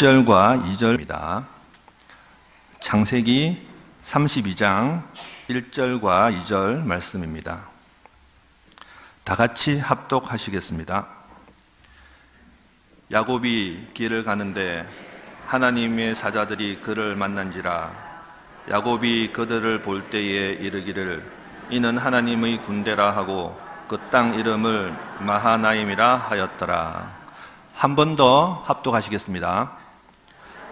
1절과 2절입니다. 창세기 32장 1절과 2절 말씀입니다. 다 같이 합독하시겠습니다. 야곱이 길을 가는데 하나님의 사자들이 그를 만난지라. 야곱이 그들을 볼 때에 이르기를 이는 하나님의 군대라 하고 그 땅 이름을 마하나임이라 하였더라. 한 번 더 합독하시겠습니다.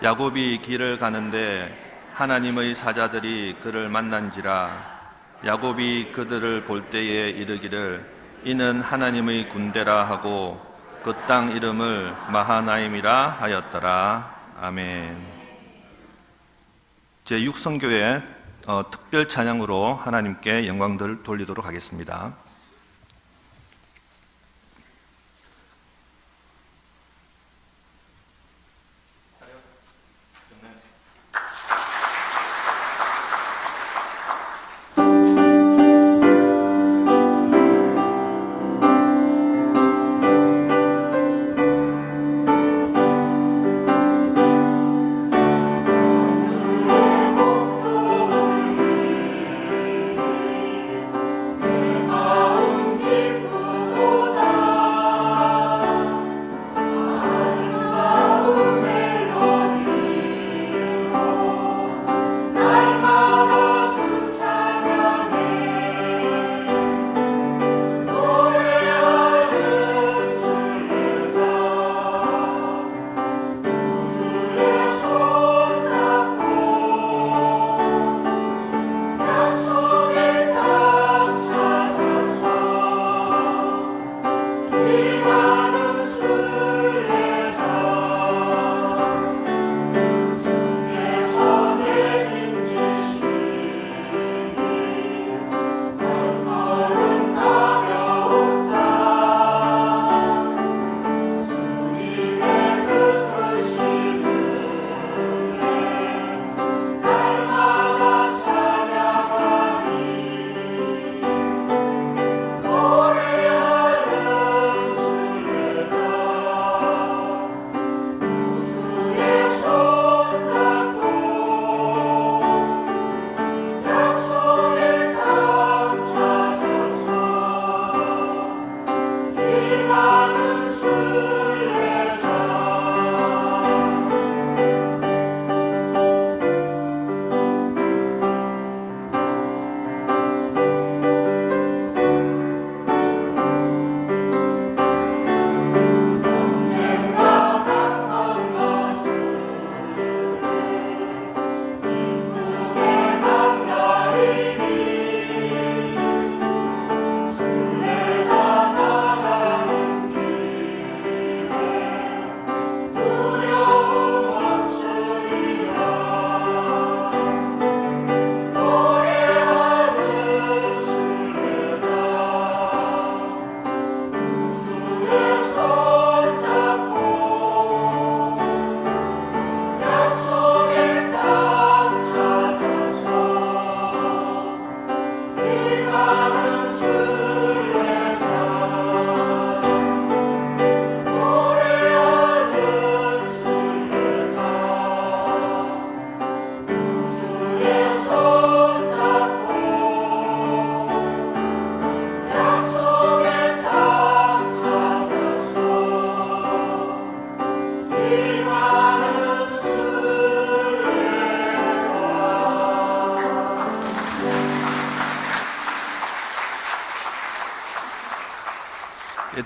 야곱이 길을 가는데 하나님의 사자들이 그를 만난지라. 야곱이 그들을 볼 때에 이르기를 이는 하나님의 군대라 하고 그 땅 이름을 마하나임이라 하였더라. 아멘. 제6선교회 특별 찬양으로 하나님께 영광을 돌리도록 하겠습니다.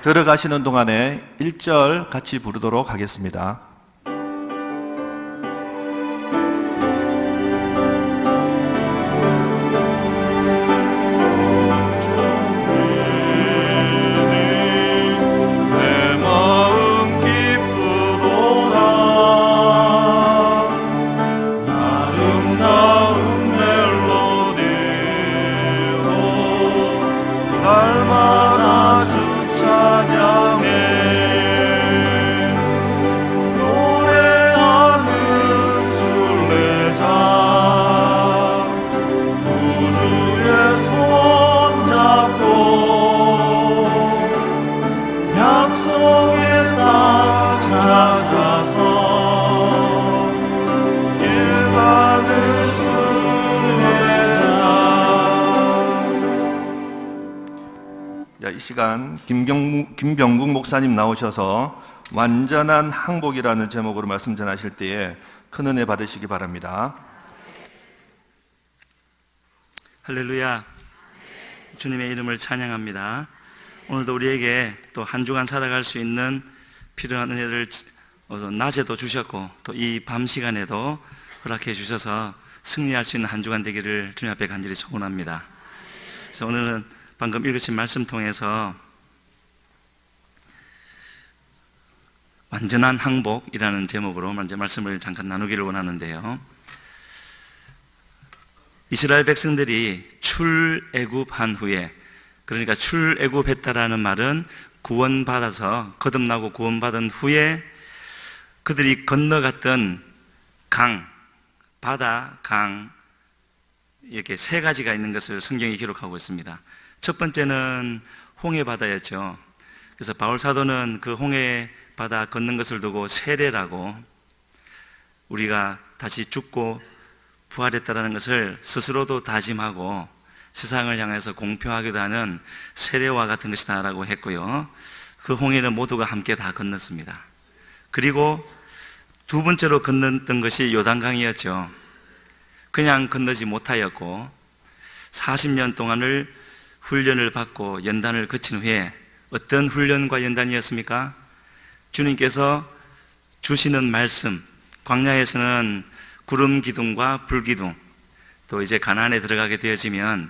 들어가시는 동안에 1절 같이 부르도록 하겠습니다. 날마다 주 찬양해 시간 김병국 목사님 나오셔서 완전한 항복이라는 제목으로 말씀 전하실 때에 큰 은혜 받으시기 바랍니다. 할렐루야. 주님의 이름을 찬양합니다. 오늘도 우리에게 또 한 주간 살아갈 수 있는 필요한 은혜를 낮에도 주셨고 또 이 밤 시간에도 허락해 주셔서 승리할 수 있는 한 주간 되기를 주님 앞에 간절히 소원합니다. 그래서 오늘은 방금 읽으신 말씀 통해서 완전한 항복이라는 제목으로 먼저 말씀을 잠깐 나누기를 원하는데요. 이스라엘 백성들이 출애굽한 후에, 그러니까 출애굽했다라는 말은 구원받아서 거듭나고 구원받은 후에 그들이 건너갔던 강, 바다, 강, 이렇게 세 가지가 있는 것을 성경이 기록하고 있습니다. 첫 번째는 홍해바다였죠. 그래서 바울 사도는 그 홍해바다 걷는 것을 두고 세례라고, 우리가 다시 죽고 부활했다라는 것을 스스로도 다짐하고 세상을 향해서 공표하기도 하는 세례와 같은 것이다라고 했고요. 그 홍해는 모두가 함께 다 건넜습니다. 그리고 두 번째로 건넜던 것이 요단강이었죠. 그냥 건너지 못하였고 40년 동안을 훈련을 받고 연단을 거친 후에, 어떤 훈련과 연단이었습니까? 주님께서 주시는 말씀, 광야에서는 구름 기둥과 불 기둥, 또 이제 가나안에 들어가게 되어지면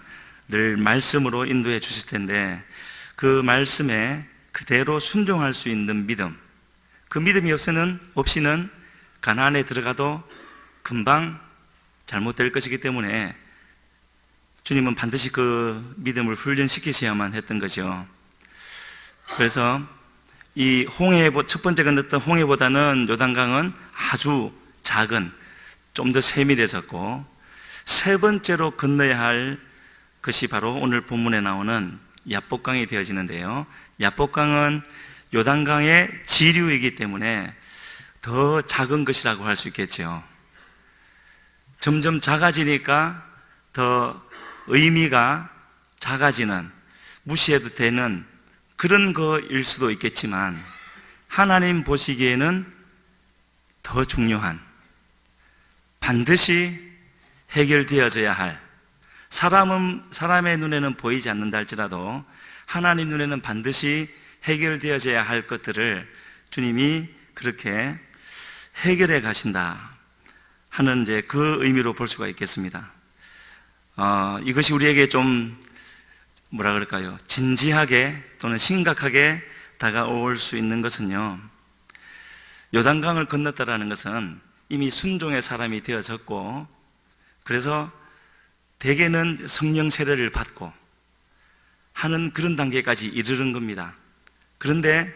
늘 말씀으로 인도해 주실 텐데, 그 말씀에 그대로 순종할 수 있는 믿음, 그 믿음이 없이는 가나안에 들어가도 금방 잘못될 것이기 때문에 주님은 반드시 그 믿음을 훈련시키셔야만 했던 거죠. 그래서 이 첫 번째 건넜던 홍해보다는 요단강은 아주 작은, 좀 더 세밀해졌고, 세 번째로 건너야 할 것이 바로 오늘 본문에 나오는 야복강이 되어지는데요. 야복강은 요단강의 지류이기 때문에 더 작은 것이라고 할 수 있겠죠. 점점 작아지니까 더 의미가 작아지는, 무시해도 되는 그런 거일 수도 있겠지만, 하나님 보시기에는 더 중요한, 반드시 해결되어져야 할, 사람의 눈에는 보이지 않는다 할지라도 하나님 눈에는 반드시 해결되어져야 할 것들을 주님이 그렇게 해결해 가신다 하는 이제 그 의미로 볼 수가 있겠습니다. 이것이 우리에게 좀 뭐라 그럴까요? 진지하게 또는 심각하게 다가올 수 있는 것은요, 요단강을 건넜다라는 것은 이미 순종의 사람이 되어졌고, 그래서 대개는 성령 세례를 받고 하는 그런 단계까지 이르는 겁니다. 그런데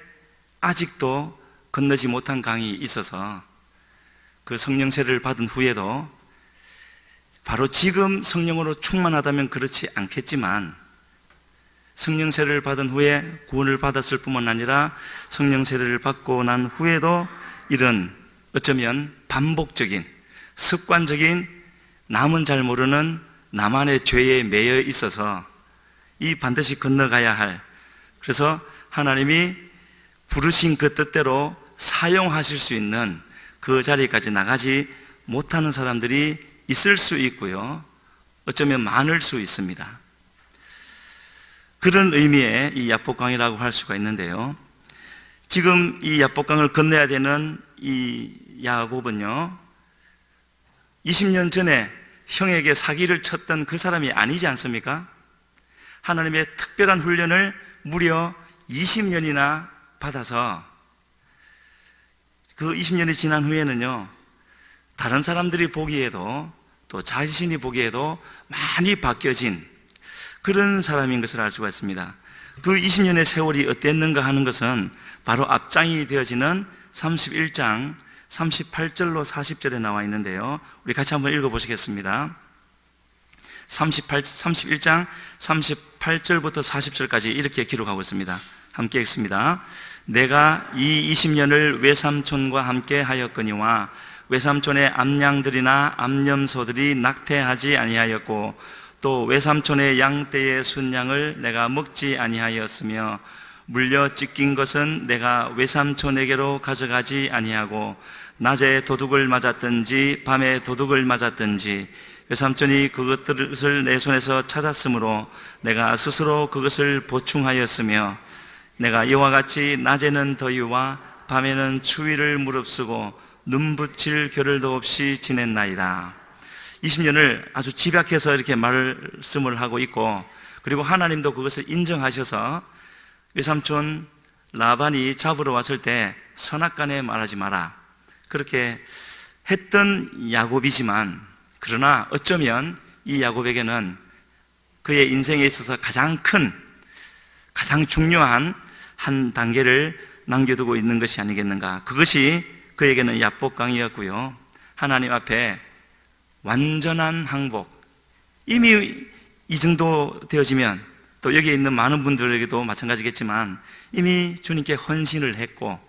아직도 건너지 못한 강이 있어서 그 성령 세례를 받은 후에도 바로 지금 성령으로 충만하다면 그렇지 않겠지만, 성령 세례를 받은 후에 구원을 받았을 뿐만 아니라 성령 세례를 받고 난 후에도 이런 어쩌면 반복적인, 습관적인, 남은 잘 모르는 나만의 죄에 매여 있어서 이 반드시 건너가야 할, 그래서 하나님이 부르신 그 뜻대로 사용하실 수 있는 그 자리까지 나가지 못하는 사람들이 있을 수 있고요, 어쩌면 많을 수 있습니다. 그런 의미의 이 야복강이라고 할 수가 있는데요, 지금 이 야복강을 건너야 되는 이 야곱은요, 20년 전에 형에게 사기를 쳤던 그 사람이 아니지 않습니까? 하나님의 특별한 훈련을 무려 20년이나 받아서 그 20년이 지난 후에는요, 다른 사람들이 보기에도 또 자신이 보기에도 많이 바뀌어진 그런 사람인 것을 알 수가 있습니다. 그 20년의 세월이 어땠는가 하는 것은 바로 앞장이 되어지는 31장 38절로 40절에 나와 있는데요, 우리 같이 한번 읽어보시겠습니다. 31장 38절부터 40절까지 이렇게 기록하고 있습니다. 함께 읽습니다. 내가 이 20년을 외삼촌과 함께 하였거니와 외삼촌의 암양들이나 암염소들이 낙태하지 아니하였고 또 외삼촌의 양떼의 순양을 내가 먹지 아니하였으며 물려 찢긴 것은 내가 외삼촌에게로 가져가지 아니하고 낮에 도둑을 맞았든지 밤에 도둑을 맞았든지 외삼촌이 그것들을 내 손에서 찾았으므로 내가 스스로 그것을 보충하였으며 내가 이와 같이 낮에는 더위와 밤에는 추위를 무릅쓰고 눈붙일 겨를도 없이 지냈나이다. 20년을 아주 집약해서 이렇게 말씀을 하고 있고, 그리고 하나님도 그것을 인정하셔서 외삼촌 라반이 잡으러 왔을 때 선악간에 말하지 마라, 그렇게 했던 야곱이지만, 그러나 어쩌면 이 야곱에게는 그의 인생에 있어서 가장 큰, 가장 중요한 한 단계를 남겨두고 있는 것이 아니겠는가. 그것이 그에게는 야복강이었고요, 하나님 앞에 완전한 항복, 이미 이 정도 되어지면, 또 여기에 있는 많은 분들에게도 마찬가지겠지만 이미 주님께 헌신을 했고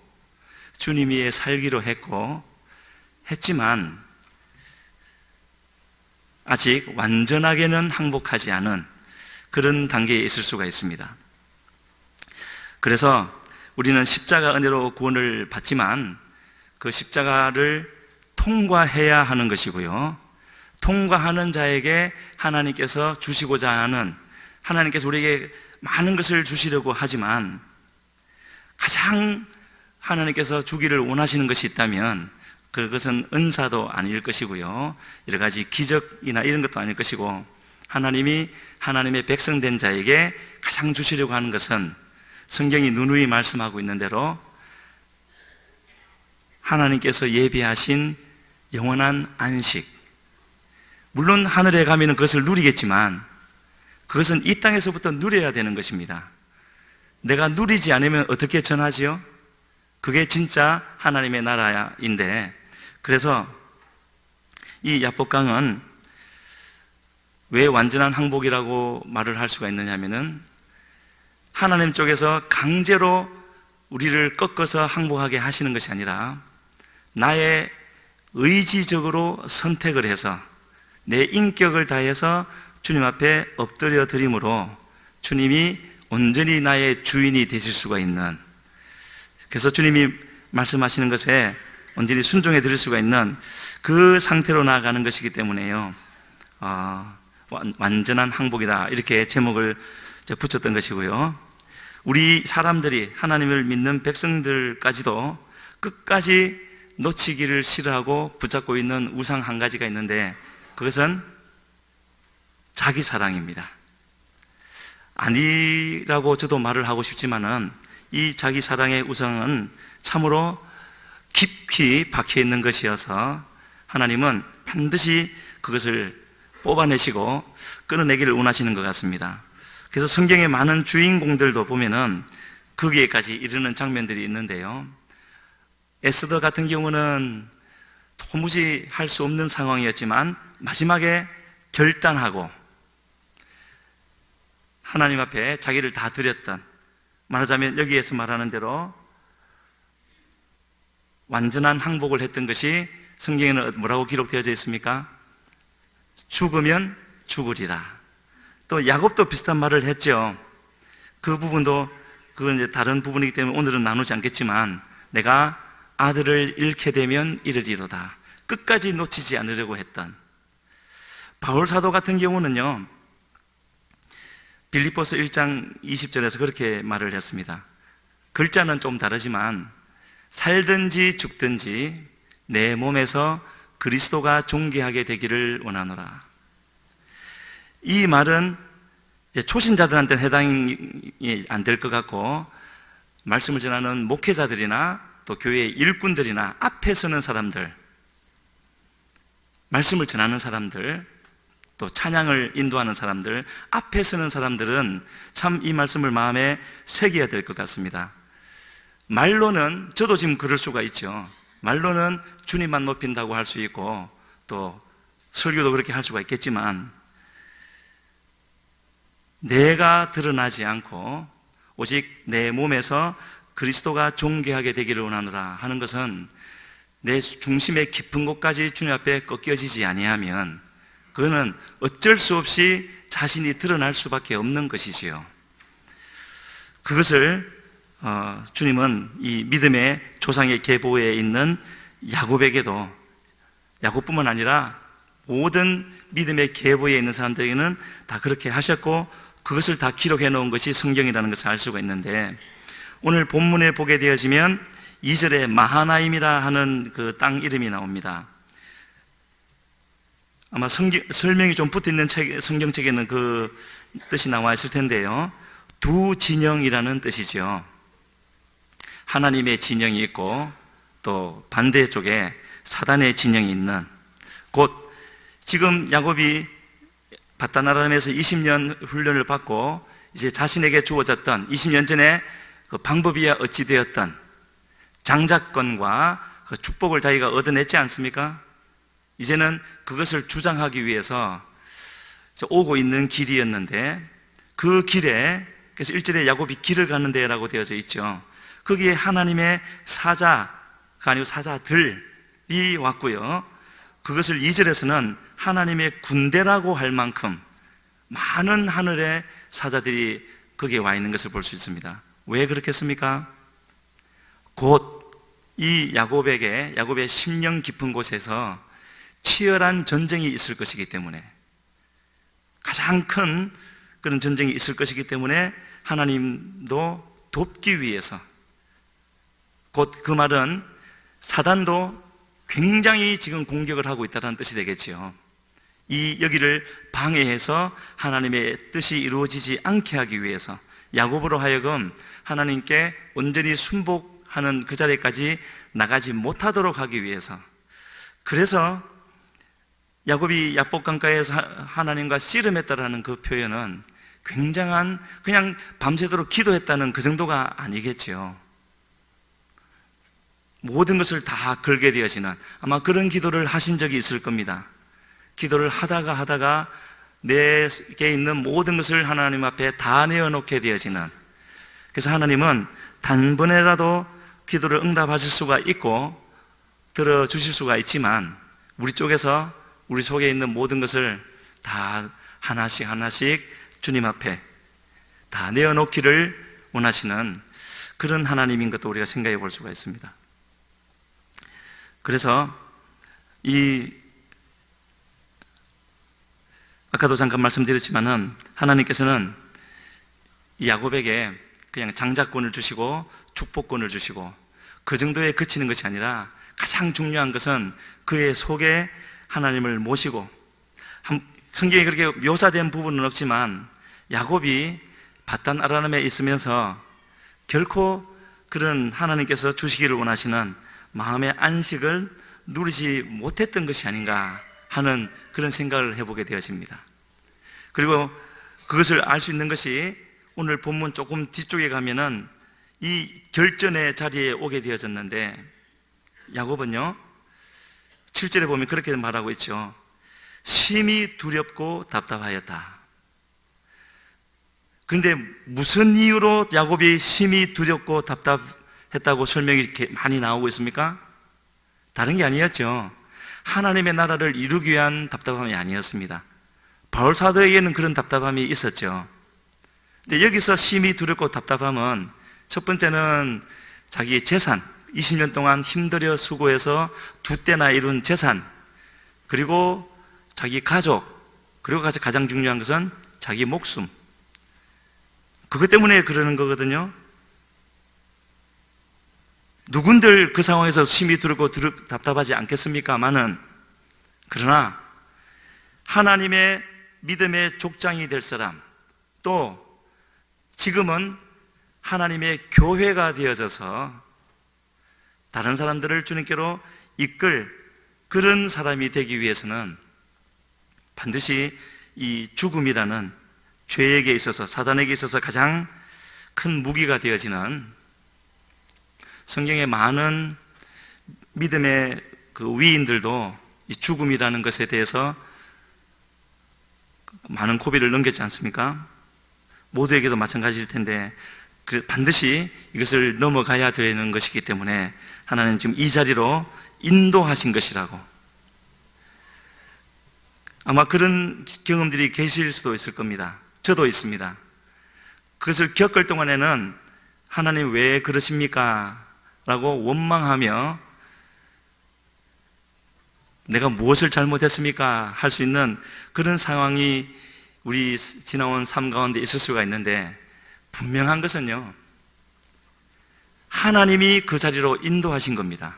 주님 위에 살기로 했지만 아직 완전하게는 항복하지 않은 그런 단계에 있을 수가 있습니다. 그래서 우리는 십자가 은혜로 구원을 받지만 그 십자가를 통과해야 하는 것이고요, 통과하는 자에게 하나님께서 주시고자 하는, 하나님께서 우리에게 많은 것을 주시려고 하지만 가장 하나님께서 주기를 원하시는 것이 있다면 그것은 은사도 아닐 것이고요, 여러 가지 기적이나 이런 것도 아닐 것이고, 하나님이 하나님의 백성된 자에게 가장 주시려고 하는 것은 성경이 누누이 말씀하고 있는 대로 하나님께서 예비하신 영원한 안식, 물론 하늘에 가면 그것을 누리겠지만 그것은 이 땅에서부터 누려야 되는 것입니다. 내가 누리지 않으면 어떻게 전하지요? 그게 진짜 하나님의 나라인데, 그래서 이 야복강은 왜 완전한 항복이라고 말을 할 수가 있느냐 하면은, 하나님 쪽에서 강제로 우리를 꺾어서 항복하게 하시는 것이 아니라 나의 의지적으로 선택을 해서 내 인격을 다해서 주님 앞에 엎드려 드림으로 주님이 온전히 나의 주인이 되실 수가 있는, 그래서 주님이 말씀하시는 것에 온전히 순종해 드릴 수가 있는 그 상태로 나아가는 것이기 때문에요, 완전한 항복이다, 이렇게 제목을 붙였던 것이고요. 우리 사람들이, 하나님을 믿는 백성들까지도 끝까지 놓치기를 싫어하고 붙잡고 있는 우상 한 가지가 있는데, 그것은 자기 사랑입니다. 아니라고 저도 말을 하고 싶지만은 이 자기 사랑의 우상은 참으로 깊이 박혀 있는 것이어서 하나님은 반드시 그것을 뽑아내시고 끊어내기를 원하시는 것 같습니다. 그래서 성경의 많은 주인공들도 보면은 거기에까지 이르는 장면들이 있는데요, 에스더 같은 경우는 도무지 할 수 없는 상황이었지만 마지막에 결단하고 하나님 앞에 자기를 다 드렸던, 말하자면 여기에서 말하는 대로 완전한 항복을 했던 것이 성경에는 뭐라고 기록되어져 있습니까? 죽으면 죽으리라. 또 야곱도 비슷한 말을 했죠. 그 부분도, 그건 이제 다른 부분이기 때문에 오늘은 나누지 않겠지만, 내가 아들을 잃게 되면 이르리로다. 끝까지 놓치지 않으려고 했던 바울 사도 같은 경우는요, 빌립보서 1장 20절에서 그렇게 말을 했습니다. 글자는 좀 다르지만 살든지 죽든지 내 몸에서 그리스도가 존귀하게 되기를 원하노라. 이 말은 이제 초신자들한테는 해당이 안 될 것 같고, 말씀을 전하는 목회자들이나 또 교회의 일꾼들이나 앞에 서는 사람들, 말씀을 전하는 사람들, 또 찬양을 인도하는 사람들, 앞에 서는 사람들은 참 이 말씀을 마음에 새겨야 될 것 같습니다. 말로는, 저도 지금 그럴 수가 있죠. 말로는 주님만 높인다고 할 수 있고 또 설교도 그렇게 할 수가 있겠지만, 내가 드러나지 않고 오직 내 몸에서 그리스도가 존귀하게 되기를 원하노라 하는 것은 내 중심의 깊은 곳까지 주님 앞에 꺾여지지 아니하면 그거는 어쩔 수 없이 자신이 드러날 수밖에 없는 것이지요. 그것을 주님은 이 믿음의 조상의 계보에 있는 야곱에게도, 야곱뿐만 아니라 모든 믿음의 계보에 있는 사람들에게는 다 그렇게 하셨고, 그것을 다 기록해 놓은 것이 성경이라는 것을 알 수가 있는데, 오늘 본문에 보게 되어지면 2절에 마하나임이라 하는 그 땅 이름이 나옵니다. 아마 설명이 좀 붙어 있는 성경책에는 그 뜻이 나와 있을 텐데요. 두 진영이라는 뜻이죠. 하나님의 진영이 있고 또 반대쪽에 사단의 진영이 있는 곳, 지금 야곱이 바다나람에서 20년 훈련을 받고 이제 자신에게 주어졌던 20년 전에 그 방법이야 어찌 되었던 장자권과 그 축복을 자기가 얻어냈지 않습니까? 이제는 그것을 주장하기 위해서 오고 있는 길이었는데, 그 길에, 그래서 1절에 야곱이 길을 가는 데라고 되어져 있죠. 거기에 하나님의 사자가 아니고 사자들이 왔고요. 그것을 2절에서는 하나님의 군대라고 할 만큼 많은 하늘의 사자들이 거기에 와 있는 것을 볼 수 있습니다. 왜 그렇겠습니까? 곧 이 야곱의 심령 깊은 곳에서 치열한 전쟁이 있을 것이기 때문에, 가장 큰 그런 전쟁이 있을 것이기 때문에 하나님도 돕기 위해서, 곧 그 말은 사단도 굉장히 지금 공격을 하고 있다는 뜻이 되겠지요. 이 여기를 방해해서 하나님의 뜻이 이루어지지 않게 하기 위해서, 야곱으로 하여금 하나님께 온전히 순복하는 그 자리까지 나가지 못하도록 하기 위해서, 그래서 야곱이 야복강가에서 하나님과 씨름했다라는 그 표현은 굉장한, 그냥 밤새도록 기도했다는 그 정도가 아니겠지요. 모든 것을 다 걸게 되어지는, 아마 그런 기도를 하신 적이 있을 겁니다. 기도를 하다가 내게 있는 모든 것을 하나님 앞에 다 내어놓게 되어지는, 그래서 하나님은 단번에라도 기도를 응답하실 수가 있고 들어주실 수가 있지만, 우리 쪽에서 우리 속에 있는 모든 것을 다 하나씩 주님 앞에 다 내어놓기를 원하시는 그런 하나님인 것도 우리가 생각해 볼 수가 있습니다. 그래서 아까도 잠깐 말씀드렸지만은, 하나님께서는 이 야곱에게 그냥 장자권을 주시고 축복권을 주시고 그 정도에 그치는 것이 아니라, 가장 중요한 것은 그의 속에 하나님을 모시고, 성경에 그렇게 묘사된 부분은 없지만 야곱이 바단 아라람에 있으면서 결코 그런 하나님께서 주시기를 원하시는 마음의 안식을 누리지 못했던 것이 아닌가 하는 그런 생각을 해보게 되어집니다. 그리고 그것을 알 수 있는 것이 오늘 본문 조금 뒤쪽에 가면은 이 결전의 자리에 오게 되어졌는데, 야곱은요 7절에 보면 그렇게 말하고 있죠. 심히 두렵고 답답하였다. 그런데 무슨 이유로 야곱이 심히 두렵고 답답했다고 설명이 이렇게 많이 나오고 있습니까? 다른 게 아니었죠. 하나님의 나라를 이루기 위한 답답함이 아니었습니다. 바울 사도에게는 그런 답답함이 있었죠. 근데 여기서 심히 두렵고 답답함은, 첫 번째는 자기의 재산, 20년 동안 힘들여 수고해서 두 때나 이룬 재산, 그리고 자기 가족, 그리고 가장 중요한 것은 자기 목숨, 그것 때문에 그러는 거거든요. 누군들 그 상황에서 심히 두렵고 답답하지 않겠습니까마는, 그러나 하나님의 믿음의 족장이 될 사람, 또 지금은 하나님의 교회가 되어져서 다른 사람들을 주님께로 이끌 그런 사람이 되기 위해서는 반드시 이 죽음이라는 죄에게 있어서, 사단에게 있어서 가장 큰 무기가 되어지는, 성경의 많은 믿음의 그 위인들도 이 죽음이라는 것에 대해서 많은 고비를 넘겼지 않습니까? 모두에게도 마찬가지일 텐데, 반드시 이것을 넘어가야 되는 것이기 때문에 하나님 지금 이 자리로 인도하신 것이라고. 아마 그런 경험들이 계실 수도 있을 겁니다. 저도 있습니다. 그것을 겪을 동안에는 하나님 왜 그러십니까? 라고 원망하며 내가 무엇을 잘못했습니까? 할 수 있는 그런 상황이 우리 지나온 삶 가운데 있을 수가 있는데, 분명한 것은요, 하나님이 그 자리로 인도하신 겁니다.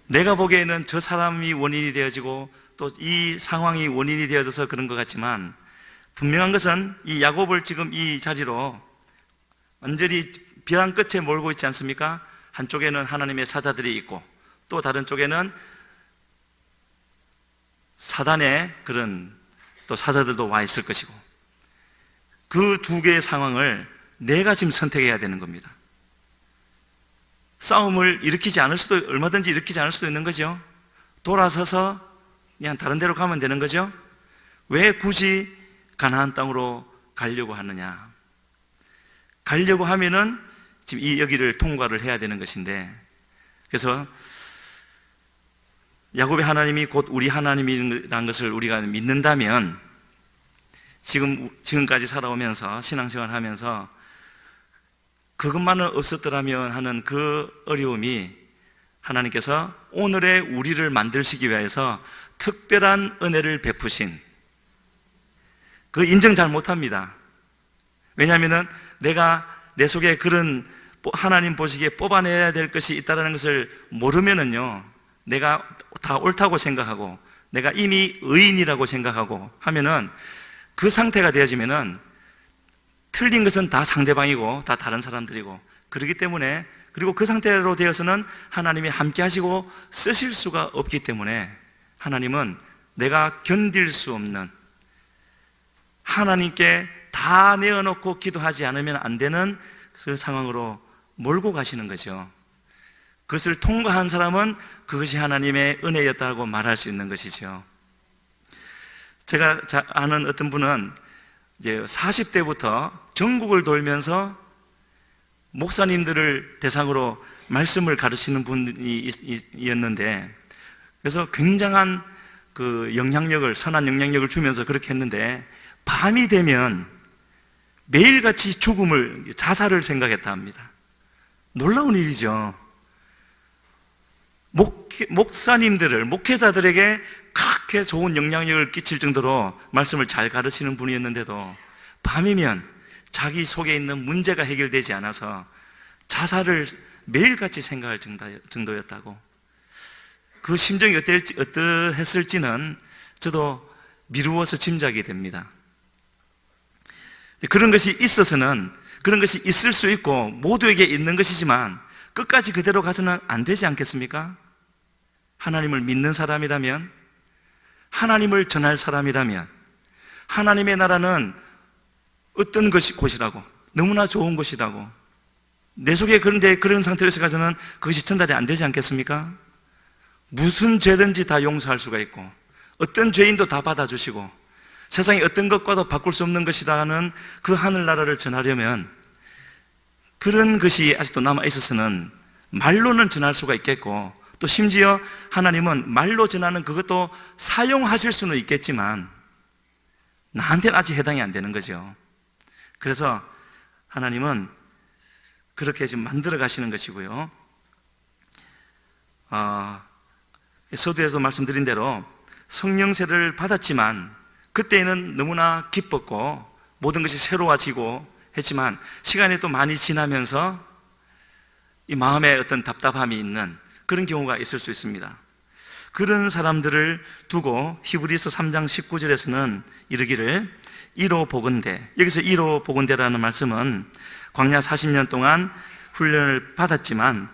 내가 보기에는 저 사람이 원인이 되어지고 또 이 상황이 원인이 되어져서 그런 것 같지만, 분명한 것은 이 야곱을 지금 이 자리로 완전히 벼랑 끝에 몰고 있지 않습니까? 한쪽에는 하나님의 사자들이 있고 또 다른 쪽에는 사단의 그런 또 사자들도 와 있을 것이고, 그 두 개의 상황을 내가 지금 선택해야 되는 겁니다. 싸움을 일으키지 않을 수도, 얼마든지 일으키지 않을 수도 있는 거죠. 돌아서서 그냥 다른 데로 가면 되는 거죠. 왜 굳이 가나안 땅으로 가려고 하느냐? 가려고 하면은 지금 이 여기를 통과를 해야 되는 것인데, 그래서 야곱의 하나님이 곧 우리 하나님이라는 것을 우리가 믿는다면, 지금까지 살아오면서 신앙생활 하면서 그것만은 없었더라면 하는 그 어려움이 하나님께서 오늘의 우리를 만드시기 위해서 특별한 은혜를 베푸신, 그 인정 잘 못합니다. 왜냐하면 내가 내 속에 그런 하나님 보시기에 뽑아내야 될 것이 있다는 것을 모르면은요, 내가 다 옳다고 생각하고 내가 이미 의인이라고 생각하고 하면은, 그 상태가 되어지면은 틀린 것은 다 상대방이고 다 다른 사람들이고, 그렇기 때문에, 그리고 그 상태로 되어서는 하나님이 함께 하시고 쓰실 수가 없기 때문에 하나님은 내가 견딜 수 없는, 하나님께 다 내어놓고 기도하지 않으면 안 되는 그 상황으로 몰고 가시는 거죠. 그것을 통과한 사람은 그것이 하나님의 은혜였다고 말할 수 있는 것이죠. 제가 아는 어떤 분은 이제 40대부터 전국을 돌면서 목사님들을 대상으로 말씀을 가르치는 분이었는데, 그래서 굉장한 그 영향력을, 선한 영향력을 주면서 그렇게 했는데, 밤이 되면 매일같이 죽음을, 자살을 생각했다 합니다. 놀라운 일이죠. 목사님들을, 목회자들에게 그렇게 좋은 영향력을 끼칠 정도로 말씀을 잘 가르치는 분이었는데도 밤이면 자기 속에 있는 문제가 해결되지 않아서 자살을 매일같이 생각할 정도였다고. 그 심정이 어떠했을지는 저도 미루어서 짐작이 됩니다. 그런 것이 있어서는, 그런 것이 있을 수 있고 모두에게 있는 것이지만 끝까지 그대로 가서는 안 되지 않겠습니까? 하나님을 믿는 사람이라면, 하나님을 전할 사람이라면, 하나님의 나라는 어떤 곳이라고, 너무나 좋은 곳이라고, 내 속에 그런 상태에서 가서는 그것이 전달이 안 되지 않겠습니까? 무슨 죄든지 다 용서할 수가 있고 어떤 죄인도 다 받아주시고 세상에 어떤 것과도 바꿀 수 없는 것이라는 그 하늘나라를 전하려면, 그런 것이 아직도 남아 있어서는 말로는 전할 수가 있겠고, 또 심지어 하나님은 말로 전하는 그것도 사용하실 수는 있겠지만 나한테는 아직 해당이 안 되는 거죠. 그래서 하나님은 그렇게 지금 만들어 가시는 것이고요. 서두에서 말씀드린 대로 성령세를 받았지만 그때는 너무나 기뻤고 모든 것이 새로워지고 했지만, 시간이 또 많이 지나면서 이 마음에 어떤 답답함이 있는 그런 경우가 있을 수 있습니다. 그런 사람들을 두고 히브리서 3장 19절에서는 이르기를, 이로 보건대, 여기서 이로 보건대라는 말씀은 광야 40년 동안 훈련을 받았지만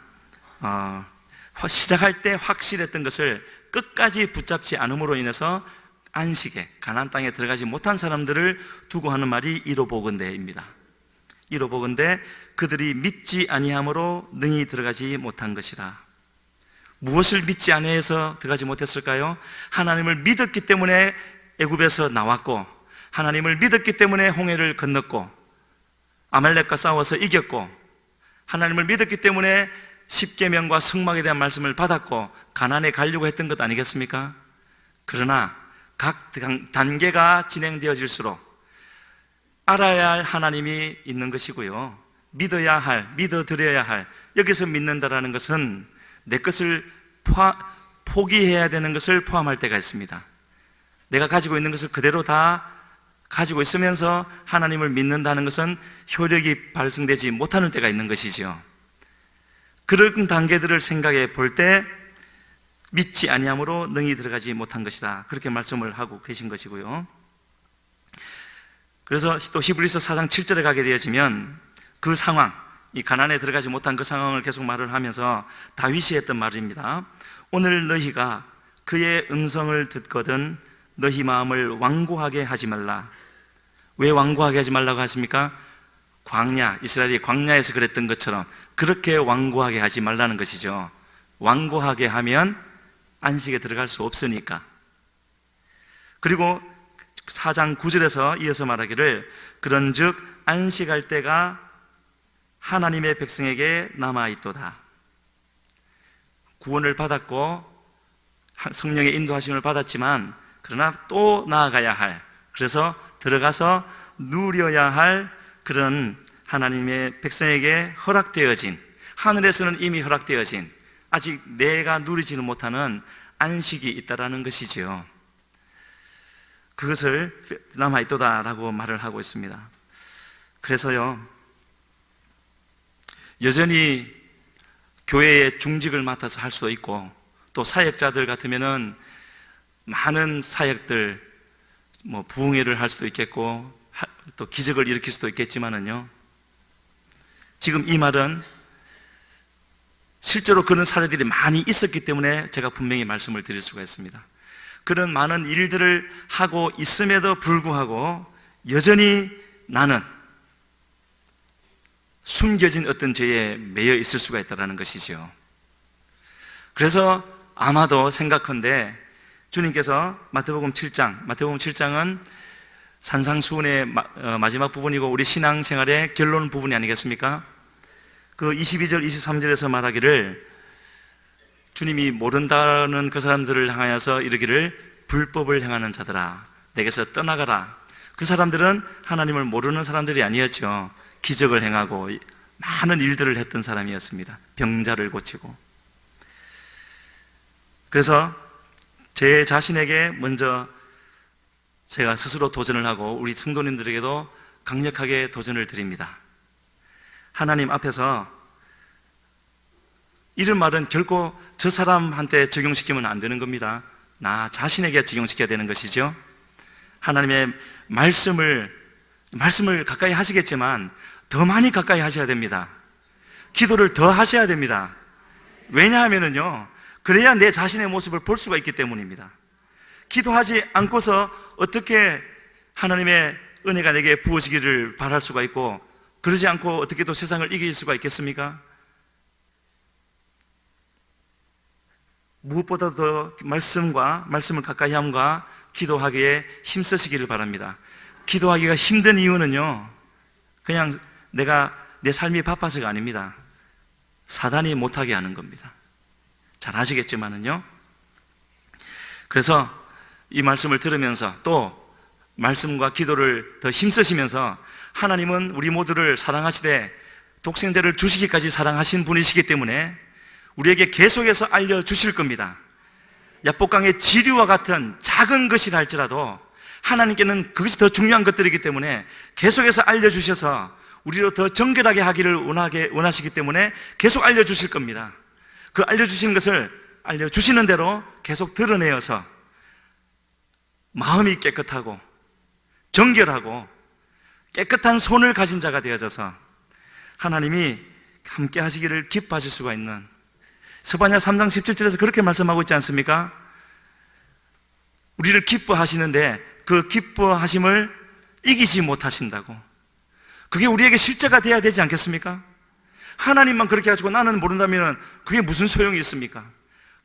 시작할 때 확실했던 것을 끝까지 붙잡지 않음으로 인해서 안식에, 가나안 땅에 들어가지 못한 사람들을 두고 하는 말이 이로 보건대입니다. 이로 보건대, 그들이 믿지 아니함으로 능히 들어가지 못한 것이라. 무엇을 믿지 아니해서 들어가지 못했을까요? 하나님을 믿었기 때문에 애굽에서 나왔고, 하나님을 믿었기 때문에 홍해를 건넜고, 아말렉과 싸워서 이겼고, 하나님을 믿었기 때문에 십계명과 성막에 대한 말씀을 받았고 가나안에 가려고 했던 것 아니겠습니까? 그러나 각 단계가 진행되어질수록 알아야 할 하나님이 있는 것이고요, 믿어야 할, 믿어드려야 할, 여기서 믿는다라는 것은 내 것을 포기해야 되는 것을 포함할 때가 있습니다. 내가 가지고 있는 것을 그대로 다 가지고 있으면서 하나님을 믿는다는 것은 효력이 발생되지 못하는 때가 있는 것이죠. 그런 단계들을 생각해 볼 때 믿지 아니함으로 능히 들어가지 못한 것이다, 그렇게 말씀을 하고 계신 것이고요. 그래서 또 히브리서 4장 7절에 가게 되어지면 그 상황, 이 가난에 들어가지 못한 그 상황을 계속 말을 하면서 다윗이 했던 말입니다. 오늘 너희가 그의 음성을 듣거든 너희 마음을 완고하게 하지 말라. 왜 완고하게 하지 말라고 하십니까? 광야, 이스라엘이 광야에서 그랬던 것처럼 그렇게 완고하게 하지 말라는 것이죠. 완고하게 하면 안식에 들어갈 수 없으니까. 그리고 4장 9절에서 이어서 말하기를 그런즉 안식할 때가 하나님의 백성에게 남아있도다. 구원을 받았고 성령의 인도하심을 받았지만 그러나 또 나아가야 할, 그래서 들어가서 누려야 할 그런 하나님의 백성에게 허락되어진, 하늘에서는 이미 허락되어진 아직 내가 누리지는 못하는 안식이 있다라는 것이지요. 그것을 남아있도다라고 말을 하고 있습니다. 그래서요, 여전히 교회의 중직을 맡아서 할 수도 있고, 또 사역자들 같으면은 많은 사역들, 부흥회를 할 수도 있겠고, 또 기적을 일으킬 수도 있겠지만은요, 지금 이 말은 실제로 그런 사례들이 많이 있었기 때문에 제가 분명히 말씀을 드릴 수가 있습니다. 그런 많은 일들을 하고 있음에도 불구하고 여전히 나는 숨겨진 어떤 죄에 매여 있을 수가 있다는 것이죠. 그래서 아마도 생각컨대 주님께서 마태복음 7장은 산상수훈의 마지막 부분이고 우리 신앙생활의 결론 부분이 아니겠습니까? 그 22절, 23절에서 말하기를 주님이 모른다는 그 사람들을 향하여서 이르기를 불법을 행하는 자들아 내게서 떠나가라. 그 사람들은 하나님을 모르는 사람들이 아니었죠. 기적을 행하고 많은 일들을 했던 사람이었습니다. 병자를 고치고. 그래서 제 자신에게 먼저 제가 스스로 도전을 하고 우리 성도님들에게도 강력하게 도전을 드립니다. 하나님 앞에서 이런 말은 결코 저 사람한테 적용시키면 안 되는 겁니다. 나 자신에게 적용시켜야 되는 것이죠. 하나님의 말씀을 가까이 하시겠지만 더 많이 가까이 하셔야 됩니다. 기도를 더 하셔야 됩니다. 왜냐하면요, 그래야 내 자신의 모습을 볼 수가 있기 때문입니다. 기도하지 않고서 어떻게 하나님의 은혜가 내게 부어지기를 바랄 수가 있고, 그러지 않고 어떻게 또 세상을 이길 수가 있겠습니까? 무엇보다 더 말씀을 가까이 함과 기도하기에 힘쓰시기를 바랍니다. 기도하기가 힘든 이유는요, 그냥 내 삶이 바빠서가 아닙니다. 사단이 못하게 하는 겁니다. 잘 아시겠지만은요. 그래서 이 말씀을 들으면서 또 말씀과 기도를 더 힘쓰시면서 하나님은 우리 모두를 사랑하시되 독생자를 주시기까지 사랑하신 분이시기 때문에 우리에게 계속해서 알려주실 겁니다. 야복강의 지류와 같은 작은 것이라 할지라도 하나님께는 그것이 더 중요한 것들이기 때문에 계속해서 알려주셔서 우리로 더 정결하게 하기를 원하시기 때문에 계속 알려주실 겁니다. 그 알려주시는 것을 알려주시는 대로 계속 드러내어서 마음이 깨끗하고 정결하고 깨끗한 손을 가진 자가 되어져서 하나님이 함께 하시기를 기뻐하실 수가 있는, 스바냐 3장 17절에서 그렇게 말씀하고 있지 않습니까? 우리를 기뻐하시는데 그 기뻐하심을 이기지 못하신다고. 그게 우리에게 실제가 돼야 되지 않겠습니까? 하나님만 그렇게 가지고 나는 모른다면 그게 무슨 소용이 있습니까?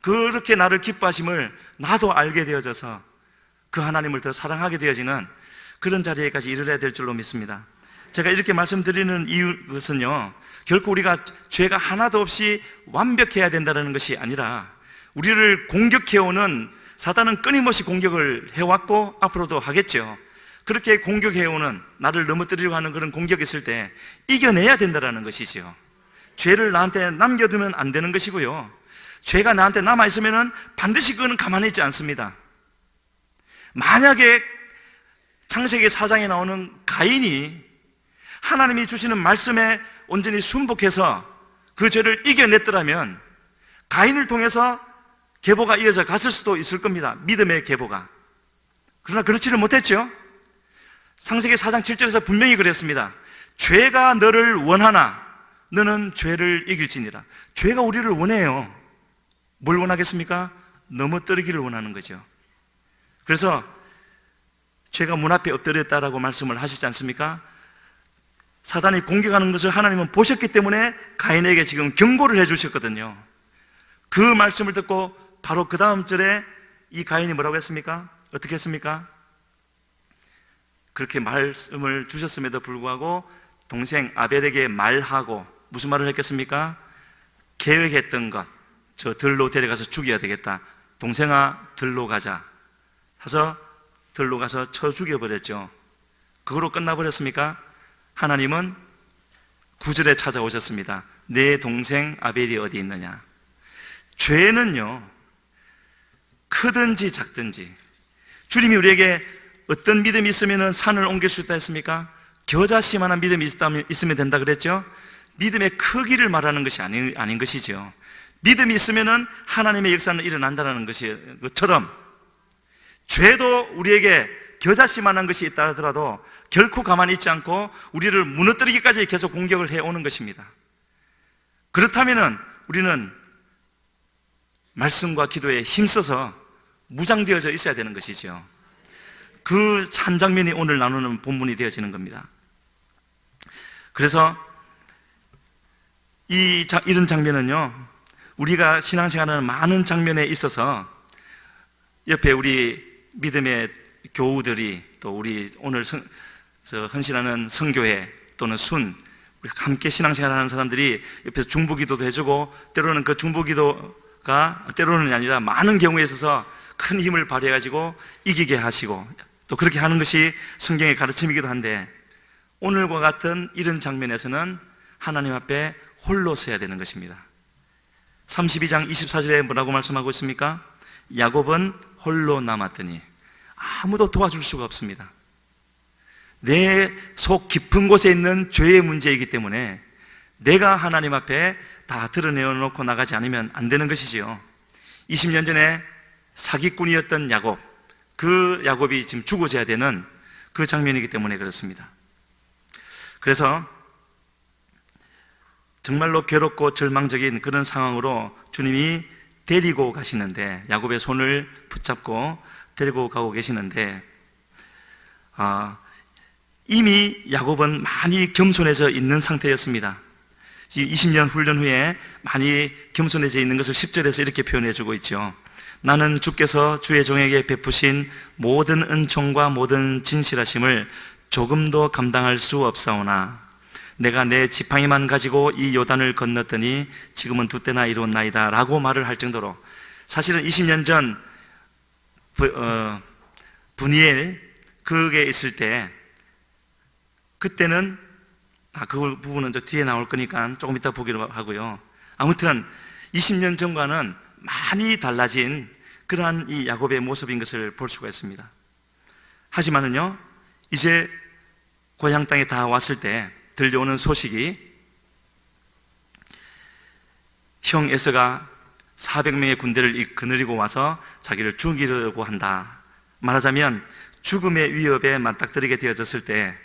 그렇게 나를 기뻐하심을 나도 알게 되어져서 그 하나님을 더 사랑하게 되어지는 그런 자리에까지 이르러야 될 줄로 믿습니다. 제가 이렇게 말씀드리는 이유는요, 결코 우리가 죄가 하나도 없이 완벽해야 된다는 것이 아니라 우리를 공격해오는 사단은 끊임없이 공격을 해왔고 앞으로도 하겠죠. 그렇게 공격해오는, 나를 넘어뜨리려고 하는 그런 공격이 있을 때 이겨내야 된다는 것이죠. 죄를 나한테 남겨두면 안 되는 것이고요, 죄가 나한테 남아있으면 반드시 그거는 가만히 있지 않습니다. 만약에 창세기 4장에 나오는 가인이 하나님이 주시는 말씀에 온전히 순복해서 그 죄를 이겨냈더라면 가인을 통해서 계보가 이어져 갔을 수도 있을 겁니다. 믿음의 계보가. 그러나 그렇지를 못했죠. 창세기 4장 7절에서 분명히 그랬습니다. 죄가 너를 원하나 너는 죄를 이길지니라. 죄가 우리를 원해요. 뭘 원하겠습니까? 넘어뜨리기를 원하는 거죠. 그래서 죄가 문 앞에 엎드렸다라고 말씀을 하시지 않습니까? 사단이 공격하는 것을 하나님은 보셨기 때문에 가인에게 지금 경고를 해주셨거든요. 그 말씀을 듣고 바로 그 다음 절에 이 가인이 뭐라고 했습니까? 어떻게 했습니까? 그렇게 말씀을 주셨음에도 불구하고 동생 아벨에게 말하고 무슨 말을 했겠습니까? 계획했던 것, 저 들로 데려가서 죽여야 되겠다. 동생아, 들로 가자 해서 들로 가서 쳐 죽여버렸죠. 그거로 끝나버렸습니까? 하나님은 9절에 찾아오셨습니다. 내 동생 아벨이 어디 있느냐. 죄는요, 크든지 작든지, 주님이 우리에게 어떤 믿음이 있으면 산을 옮길 수 있다 했습니까? 겨자씨만한 믿음이 있으면 된다 그랬죠? 믿음의 크기를 말하는 것이 아닌 것이죠. 믿음이 있으면 하나님의 역사는 일어난다는 것처럼 죄도 우리에게 겨자씨만한 것이 있다 하더라도 결코 가만히 있지 않고 우리를 무너뜨리기까지 계속 공격을 해오는 것입니다. 그렇다면 우리는 말씀과 기도에 힘써서 무장되어져 있어야 되는 것이죠. 그 한 장면이 오늘 나누는 본문이 되어지는 겁니다. 그래서 이런 장면은요, 우리가 신앙생활하는 많은 장면에 있어서 옆에 우리 믿음의 교우들이, 또 우리 오늘 헌신하는 성교회 또는 우리 함께 신앙생활하는 사람들이 옆에서 중보기도도 해주고, 때로는 그 중보기도가 때로는 아니라 많은 경우에 있어서 큰 힘을 발휘해가지고 이기게 하시고, 또 그렇게 하는 것이 성경의 가르침이기도 한데, 오늘과 같은 이런 장면에서는 하나님 앞에 홀로 서야 되는 것입니다. 32장 24절에 뭐라고 말씀하고 있습니까? 야곱은 홀로 남았더니 아무도 도와줄 수가 없습니다. 내 속 깊은 곳에 있는 죄의 문제이기 때문에 내가 하나님 앞에 다 드러내놓고 나가지 않으면 안 되는 것이지요. 20년 전에 사기꾼이었던 야곱, 그 야곱이 지금 죽어져야 되는 그 장면이기 때문에 그렇습니다. 그래서 정말로 괴롭고 절망적인 그런 상황으로 주님이 데리고 가시는데, 야곱의 손을 붙잡고 데리고 가고 계시는데, 이미 야곱은 많이 겸손해져 있는 상태였습니다. 20년 훈련 후에 많이 겸손해져 있는 것을 10절에서 이렇게 표현해 주고 있죠. 나는 주께서 주의 종에게 베푸신 모든 은총과 모든 진실하심을 조금도 감당할 수 없사오나 내가 내 지팡이만 가지고 이 요단을 건넜더니 지금은 두 때나 이루었나이다 라고 말을 할 정도로, 사실은 20년 전 브니엘 그게 있을 때, 그때는 그 부분은 저 뒤에 나올 거니까 조금 이따 보기로 하고요. 아무튼 20년 전과는 많이 달라진 그러한 이 야곱의 모습인 것을 볼 수가 있습니다. 하지만은요, 이제 고향 땅에 다 왔을 때 들려오는 소식이, 형 에서가 400명의 군대를 거느리고 와서 자기를 죽이려고 한다. 말하자면 죽음의 위협에 맞닥뜨리게 되어졌을 때,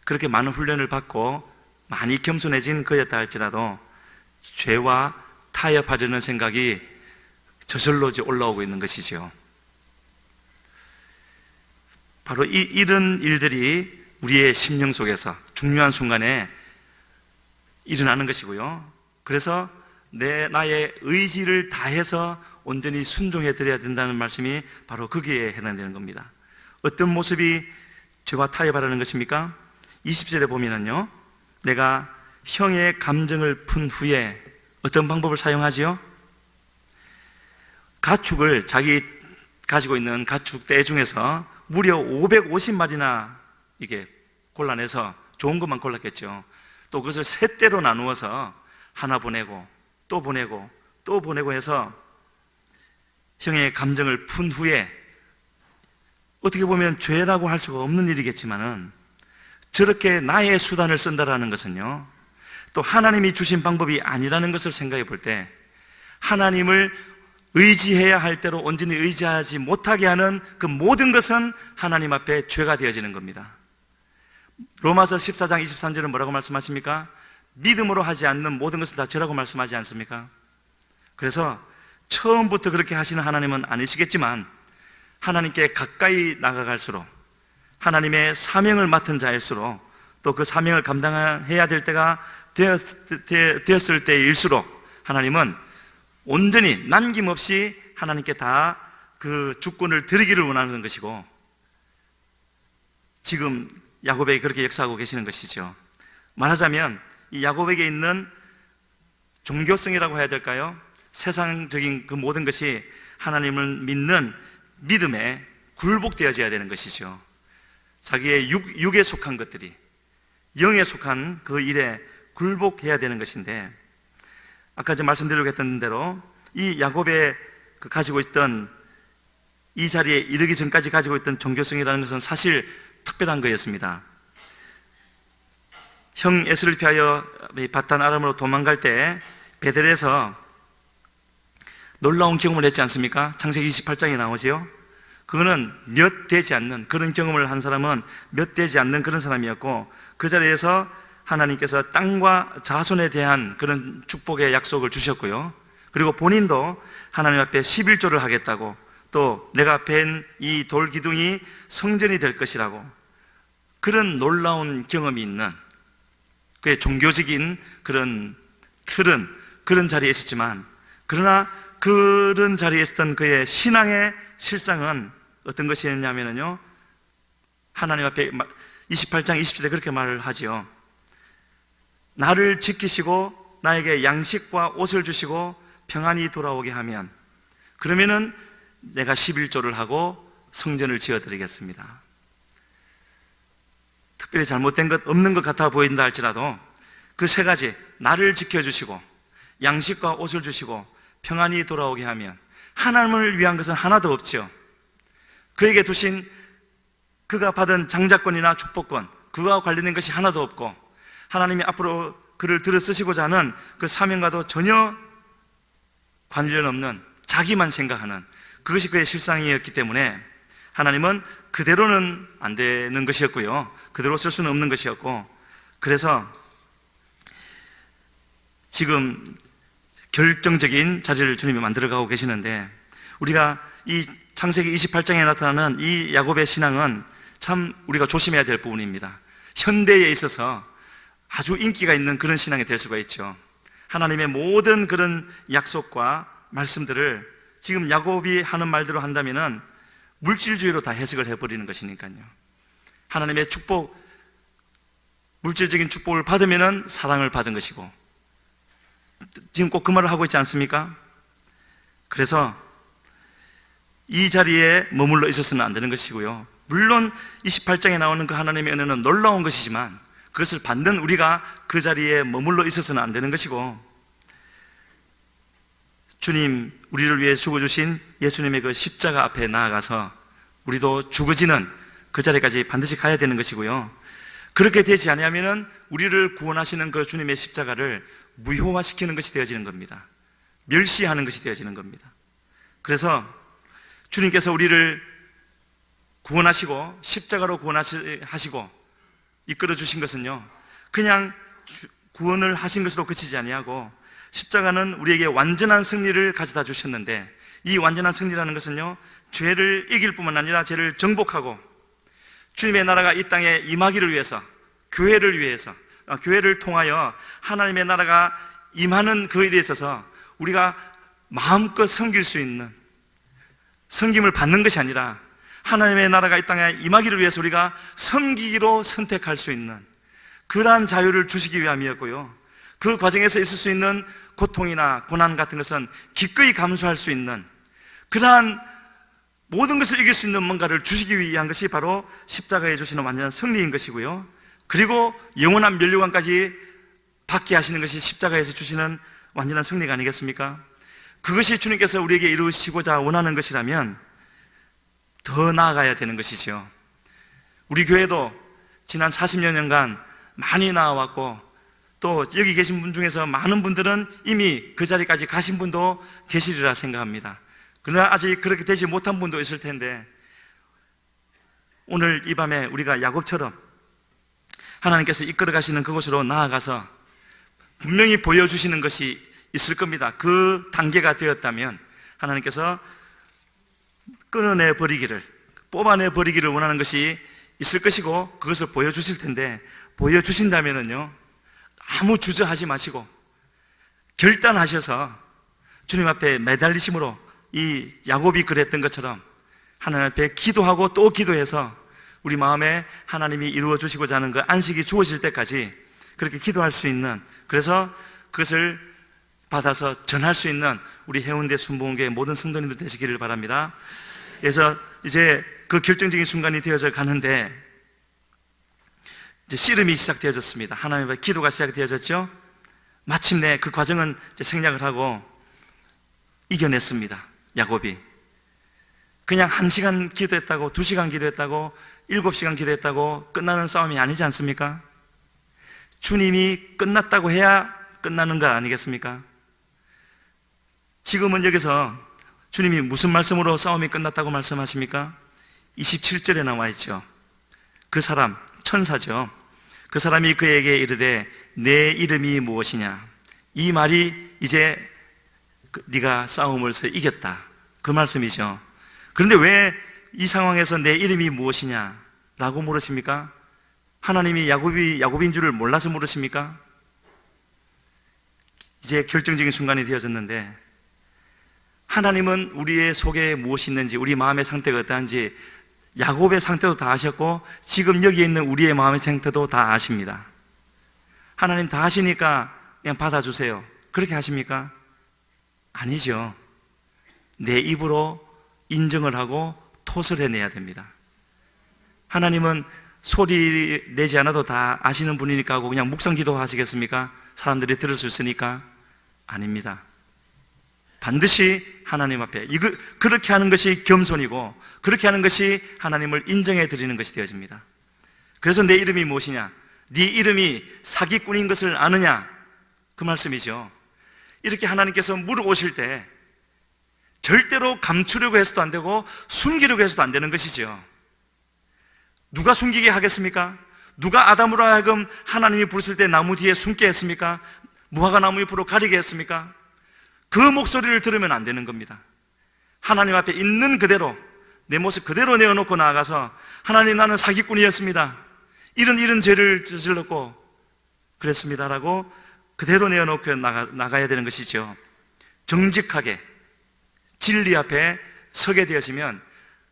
그렇게 많은 훈련을 받고 많이 겸손해진 그였다 할지라도 죄와 타협하려는 생각이 저절로 올라오고 있는 것이죠. 바로 이런 일들이 우리의 심령 속에서 중요한 순간에 일어나는 것이고요. 그래서 나의 의지를 다해서 온전히 순종해 드려야 된다는 말씀이 바로 거기에 해당되는 겁니다. 어떤 모습이 죄와 타협하라는 것입니까? 20절에 보면은요, 내가 형의 감정을 푼 후에 어떤 방법을 사용하지요? 자기 가지고 있는 가축 떼 중에서 무려 550마리나 이게 골라내서 좋은 것만 골랐겠죠. 또 그것을 세 떼로 나누어서 하나 보내고 또 보내고 또 보내고 해서 형의 감정을 푼 후에, 어떻게 보면 죄라고 할 수가 없는 일이겠지만은 저렇게 나의 수단을 쓴다라는 것은요, 또 하나님이 주신 방법이 아니라는 것을 생각해 볼 때 하나님을 의지해야 할 대로 온전히 의지하지 못하게 하는 그 모든 것은 하나님 앞에 죄가 되어지는 겁니다. 로마서 14장 23절은 뭐라고 말씀하십니까? 믿음으로 하지 않는 모든 것은 다 죄라고 말씀하지 않습니까? 그래서 처음부터 그렇게 하시는 하나님은 아니시겠지만 하나님께 가까이 나가갈수록, 하나님의 사명을 맡은 자일수록, 또 그 사명을 감당해야 될 때가 되었을 때일수록 하나님은 온전히 남김없이 하나님께 다 그 주권을 드리기를 원하는 것이고, 지금 야곱에게 그렇게 역사하고 계시는 것이죠. 말하자면 이 야곱에게 있는 종교성이라고 해야 될까요? 세상적인 그 모든 것이 하나님을 믿는 믿음에 굴복되어져야 되는 것이죠. 자기의 육에 속한 것들이 영에 속한 그 일에 굴복해야 되는 것인데, 아까 좀 말씀드리려고 했던 대로 이 야곱의 그 가지고 있던, 이 자리에 이르기 전까지 가지고 있던 종교성이라는 것은 사실 특별한 거였습니다. 형 에스를 피하여 바단 아람으로 도망갈 때 베델에서 놀라운 경험을 했지 않습니까? 창세기 28장에 나오지요. 그거는 몇 되지 않는, 그런 경험을 한 사람은 몇 되지 않는 그런 사람이었고, 그 자리에서 하나님께서 땅과 자손에 대한 그런 축복의 약속을 주셨고요. 그리고 본인도 하나님 앞에 11조를 하겠다고, 또 내가 벤 이 돌 기둥이 성전이 될 것이라고, 그런 놀라운 경험이 있는, 그의 종교적인 그런 틀은 그런 자리에 있었지만, 그러나 그런 자리에 있었던 그의 신앙의 실상은 어떤 것이었냐면요, 하나님 앞에 28장 20절에 그렇게 말을 하지요. 나를 지키시고 나에게 양식과 옷을 주시고 평안히 돌아오게 하면, 그러면은 내가 11조를 하고 성전을 지어드리겠습니다. 특별히 잘못된 것 없는 것 같아 보인다 할지라도 그 세 가지, 나를 지켜주시고 양식과 옷을 주시고 평안히 돌아오게 하면, 하나님을 위한 것은 하나도 없죠. 그에게 두신, 그가 받은 장자권이나 축복권, 그와 관련된 것이 하나도 없고, 하나님이 앞으로 그를 들어 쓰시고자 하는 그 사명과도 전혀 관련 없는, 자기만 생각하는 그것이 그의 실상이었기 때문에 하나님은 그대로는 안 되는 것이었고요, 그대로 쓸 수는 없는 것이었고, 그래서 지금 결정적인 자리를 주님이 만들어가고 계시는데, 우리가 이 창세기 28장에 나타나는 이 야곱의 신앙은 참 우리가 조심해야 될 부분입니다. 현대에 있어서 아주 인기가 있는 그런 신앙이 될 수가 있죠. 하나님의 모든 그런 약속과 말씀들을 지금 야곱이 하는 말대로 한다면은 물질주의로 다 해석을 해버리는 것이니까요. 하나님의 축복, 물질적인 축복을 받으면은 사랑을 받은 것이고, 지금 꼭 그 말을 하고 있지 않습니까? 그래서 이 자리에 머물러 있어서는 안 되는 것이고요. 물론 28장에 나오는 그 하나님의 은혜는 놀라운 것이지만 그것을 받는 우리가 그 자리에 머물러 있어서는 안 되는 것이고, 주님, 우리를 위해 죽어주신 예수님의 그 십자가 앞에 나아가서 우리도 죽어지는 그 자리까지 반드시 가야 되는 것이고요. 그렇게 되지 않으면 우리를 구원하시는 그 주님의 십자가를 무효화시키는 것이 되어지는 겁니다. 멸시하는 것이 되어지는 겁니다. 그래서 주님께서 우리를 구원하시고 십자가로 구원하시고 이끌어 주신 것은요, 그냥 구원을 하신 것으로 그치지 아니하고, 십자가는 우리에게 완전한 승리를 가져다 주셨는데, 이 완전한 승리라는 것은요, 죄를 이길 뿐만 아니라 죄를 정복하고 주님의 나라가 이 땅에 임하기를 위해서, 교회를 위해서, 교회를 통하여 하나님의 나라가 임하는 그 일에 있어서 우리가 마음껏 섬길 수 있는, 섬김을 받는 것이 아니라 하나님의 나라가 이 땅에 임하기를 위해서 우리가 섬기기로 선택할 수 있는 그러한 자유를 주시기 위함이었고요, 그 과정에서 있을 수 있는 고통이나 고난 같은 것은 기꺼이 감수할 수 있는 그러한 모든 것을 이길 수 있는 뭔가를 주시기 위한 것이 바로 십자가에 주시는 완전한 승리인 것이고요. 그리고 영원한 면류관까지 받게 하시는 것이 십자가에서 주시는 완전한 승리가 아니겠습니까? 그것이 주님께서 우리에게 이루시고자 원하는 것이라면 더 나아가야 되는 것이죠. 우리 교회도 지난 40여 년간 많이 나아왔고, 또 여기 계신 분 중에서 많은 분들은 이미 그 자리까지 가신 분도 계시리라 생각합니다. 그러나 아직 그렇게 되지 못한 분도 있을 텐데, 오늘 이 밤에 우리가 야곱처럼 하나님께서 이끌어 가시는 그곳으로 나아가서 분명히 보여주시는 것이 있을 겁니다. 그 단계가 되었다면 하나님께서 끊어내 버리기를, 뽑아내 버리기를 원하는 것이 있을 것이고, 그것을 보여주실 텐데, 보여주신다면은요, 아무 주저하지 마시고 결단하셔서 주님 앞에 매달리심으로 이 야곱이 그랬던 것처럼 하나님 앞에 기도하고 또 기도해서 우리 마음에 하나님이 이루어 주시고자 하는 그 안식이 주어질 때까지 그렇게 기도할 수 있는, 그래서 그것을 받아서 전할 수 있는 우리 해운대 순복음교회 모든 성도님들 되시기를 바랍니다. 그래서 이제 그 결정적인 순간이 되어져 가는데, 이제 씨름이 시작되어졌습니다. 하나님 앞에 기도가 시작되어졌죠. 마침내 그 과정은 이제 생략을 하고 이겨냈습니다. 야곱이 그냥 1시간 기도했다고, 2시간 기도했다고, 7시간 기도했다고 끝나는 싸움이 아니지 않습니까? 주님이 끝났다고 해야 끝나는 거 아니겠습니까? 지금은 여기서 주님이 무슨 말씀으로 싸움이 끝났다고 말씀하십니까? 27절에 나와 있죠. 그 사람, 천사죠. 그 사람이 그에게 이르되 내 이름이 무엇이냐? 이 말이 이제 네가 싸움을서 이겼다, 그 말씀이죠. 그런데 왜 이 상황에서 내 이름이 무엇이냐 라고 물으십니까? 하나님이 야곱인 줄을 몰라서 물으십니까? 이제 결정적인 순간이 되어졌는데, 하나님은 우리의 속에 무엇이 있는지, 우리 마음의 상태가 어떠한지 야곱의 상태도 다 아셨고, 지금 여기에 있는 우리의 마음의 상태도 다 아십니다. 하나님 다 아시니까 그냥 받아주세요, 그렇게 하십니까? 아니죠. 내 입으로 인정을 하고 토설해내야 됩니다. 하나님은 소리 내지 않아도 다 아시는 분이니까 하고 그냥 묵상기도 하시겠습니까? 사람들이 들을 수 있으니까? 아닙니다. 반드시 하나님 앞에 그렇게 하는 것이 겸손이고, 그렇게 하는 것이 하나님을 인정해 드리는 것이 되어집니다. 그래서 내 이름이 무엇이냐? 네 이름이 사기꾼인 것을 아느냐? 그 말씀이죠. 이렇게 하나님께서 물어보실 때 절대로 감추려고 해서도 안 되고 숨기려고 해서도 안 되는 것이죠. 누가 숨기게 하겠습니까? 누가 아담으로 하여금 하나님이 부르실 때 나무 뒤에 숨게 했습니까? 무화과 나무 옆으로 가리게 했습니까? 그 목소리를 들으면 안 되는 겁니다. 하나님 앞에 있는 그대로, 내 모습 그대로 내어놓고 나아가서, 하나님, 나는 사기꾼이었습니다, 이런 죄를 저질렀고 그랬습니다라고 그대로 내어놓고 나가야 되는 것이죠. 정직하게 진리 앞에 서게 되어지면,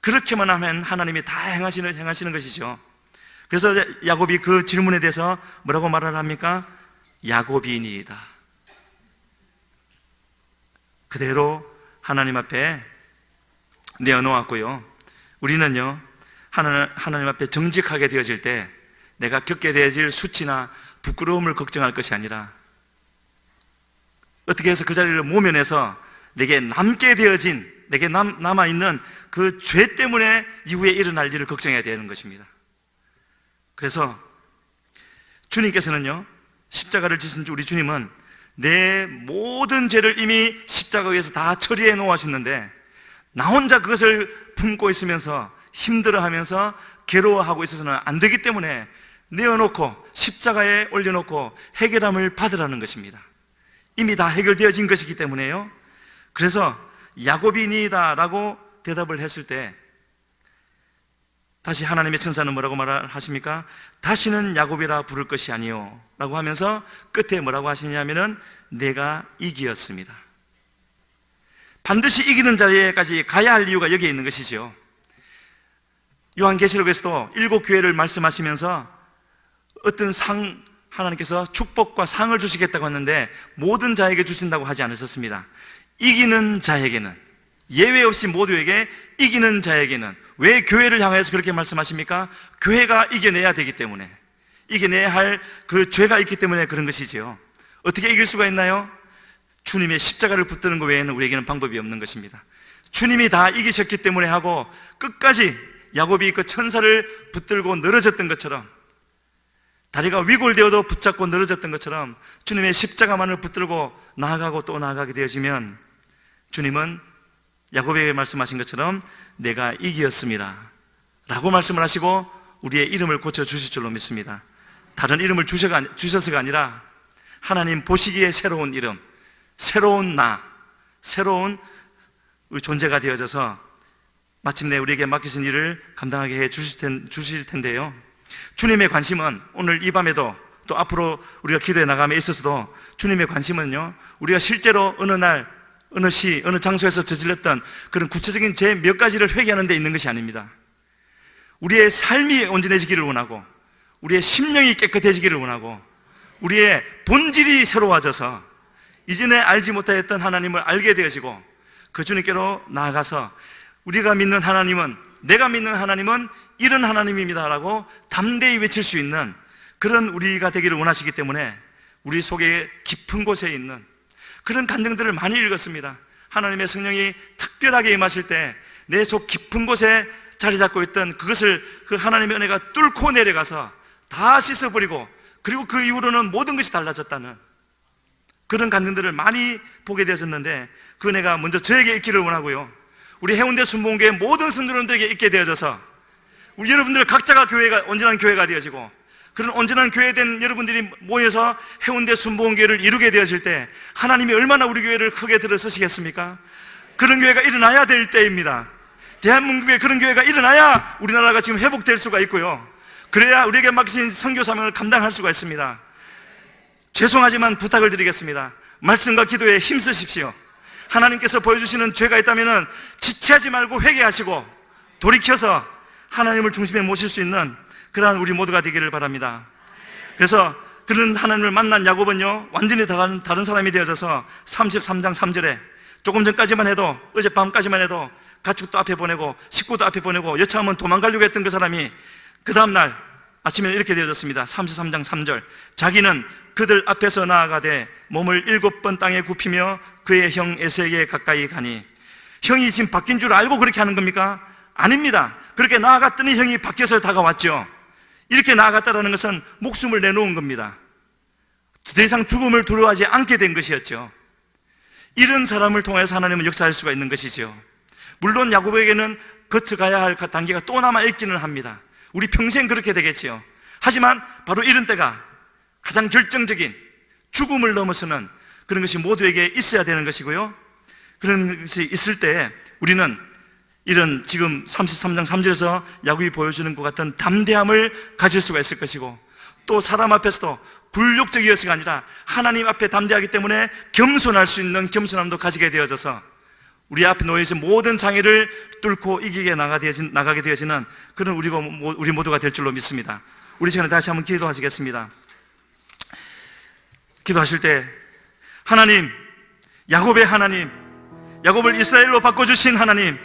그렇게만 하면 하나님이 다 행하시는 것이죠. 그래서 야곱이 그 질문에 대해서 뭐라고 말을 합니까? 야곱이니이다. 그대로 하나님 앞에 내어놓았고요. 우리는요, 하나님 앞에 정직하게 되어질 때 내가 겪게 되어질 수치나 부끄러움을 걱정할 것이 아니라, 어떻게 해서 그 자리를 모면해서 내게 남게 되어진, 내게 남아있는 그 죄 때문에 이후에 일어날 일을 걱정해야 되는 것입니다. 그래서 주님께서는요, 십자가를 지신 우리 주님은 내 모든 죄를 이미 십자가 위에서 다 처리해 놓으셨는데, 나 혼자 그것을 품고 있으면서 힘들어하면서 괴로워하고 있어서는 안 되기 때문에 내어놓고 십자가에 올려놓고 해결함을 받으라는 것입니다. 이미 다 해결되어진 것이기 때문에요. 그래서 야곱이니이다 라고 대답을 했을 때, 다시 하나님의 천사는 뭐라고 말하십니까? 다시는 야곱이라 부를 것이 아니요 라고 하면서 끝에 뭐라고 하시냐면은 내가 이기었습니다. 반드시 이기는 자리에까지 가야 할 이유가 여기에 있는 것이죠. 요한계시록에서도 7 교회를 말씀하시면서 어떤 하나님께서 축복과 상을 주시겠다고 했는데 모든 자에게 주신다고 하지 않으셨습니다. 이기는 자에게는, 예외 없이 모두에게 이기는 자에게는. 왜 교회를 향해서 그렇게 말씀하십니까? 교회가 이겨내야 되기 때문에, 이겨내야 할 그 죄가 있기 때문에 그런 것이지요. 어떻게 이길 수가 있나요? 주님의 십자가를 붙드는 것 외에는 우리에게는 방법이 없는 것입니다. 주님이 다 이기셨기 때문에 하고, 끝까지 야곱이 그 천사를 붙들고 늘어졌던 것처럼, 다리가 위골되어도 붙잡고 늘어졌던 것처럼 주님의 십자가만을 붙들고 나아가고 또 나아가게 되어지면, 주님은 야곱에게 말씀하신 것처럼 내가 이기었습니다 라고 말씀을 하시고 우리의 이름을 고쳐주실 줄로 믿습니다. 다른 이름을 주셔서가 아니라 하나님 보시기에 새로운 이름, 새로운 나, 새로운 존재가 되어져서 마침내 우리에게 맡기신 일을 감당하게 해 주실 텐데요, 주님의 관심은 오늘 이 밤에도 또 앞으로 우리가 기도해 나감에 있어서도 주님의 관심은요, 우리가 실제로 어느 날 어느 시 어느 장소에서 저질렀던 그런 구체적인 죄 몇 가지를 회개하는 데 있는 것이 아닙니다. 우리의 삶이 온전해지기를 원하고, 우리의 심령이 깨끗해지기를 원하고, 우리의 본질이 새로워져서 이전에 알지 못하였던 하나님을 알게 되어지고 그 주님께로 나아가서 우리가 믿는 하나님은, 내가 믿는 하나님은 이런 하나님입니다 라고 담대히 외칠 수 있는 그런 우리가 되기를 원하시기 때문에 우리 속에 깊은 곳에 있는 그런 간증들을 많이 읽었습니다. 하나님의 성령이 특별하게 임하실 때 내 속 깊은 곳에 자리 잡고 있던 그것을 그 하나님의 은혜가 뚫고 내려가서 다 씻어버리고, 그리고 그 이후로는 모든 것이 달라졌다는 그런 간증들을 많이 보게 되었는데, 그 은혜가 먼저 저에게 있기를 원하고요, 우리 해운대 순복음교회 모든 성도님들에게 있게 되어져서 우리 여러분들 각자가 교회가 온전한 교회가 되어지고, 그런 온전한 교회된 여러분들이 모여서 해운대 순복음교회를 이루게 되어질 때 하나님이 얼마나 우리 교회를 크게 들어서시겠습니까? 그런 교회가 일어나야 될 때입니다. 대한민국에 그런 교회가 일어나야 우리나라가 지금 회복될 수가 있고요, 그래야 우리에게 맡기신 선교 사명을 감당할 수가 있습니다. 죄송하지만 부탁을 드리겠습니다. 말씀과 기도에 힘쓰십시오. 하나님께서 보여주시는 죄가 있다면 지체하지 말고 회개하시고 돌이켜서 하나님을 중심에 모실 수 있는 그러한 우리 모두가 되기를 바랍니다. 그래서 그런 하나님을 만난 야곱은요, 완전히 다른 사람이 되어져서 33장 3절에 조금 전까지만 해도, 어젯밤까지만 해도 가축도 앞에 보내고 식구도 앞에 보내고 여차하면 도망가려고 했던 그 사람이 그 다음날 아침에 이렇게 되어졌습니다. 33장 3절, 자기는 그들 앞에서 나아가되 몸을 7번 땅에 굽히며 그의 형 에서에게 가까이 가니. 형이 지금 바뀐 줄 알고 그렇게 하는 겁니까? 아닙니다. 그렇게 나아갔더니 형이 바뀌어서 다가왔죠. 이렇게 나아갔다는 것은 목숨을 내놓은 겁니다. 더 이상 죽음을 두려워하지 않게 된 것이었죠. 이런 사람을 통해서 하나님은 역사할 수가 있는 것이죠. 물론 야곱에게는 거쳐가야 할 단계가 또 남아있기는 합니다. 우리 평생 그렇게 되겠지요. 하지만 바로 이런 때가 가장 결정적인 죽음을 넘어서는 그런 것이 모두에게 있어야 되는 것이고요, 그런 것이 있을 때 우리는 이런 지금 33장 3절에서 야곱이 보여주는 것 같은 담대함을 가질 수가 있을 것이고, 또 사람 앞에서도 굴욕적이어서가 아니라 하나님 앞에 담대하기 때문에 겸손할 수 있는 겸손함도 가지게 되어져서 우리 앞에 놓여진 모든 장애를 뚫고 이기게 나가게 되어지는 그런 우리 모두가 될 줄로 믿습니다. 우리 시간에 다시 한번 기도하시겠습니다. 기도하실 때 하나님, 야곱의 하나님, 야곱을 이스라엘로 바꿔주신 하나님,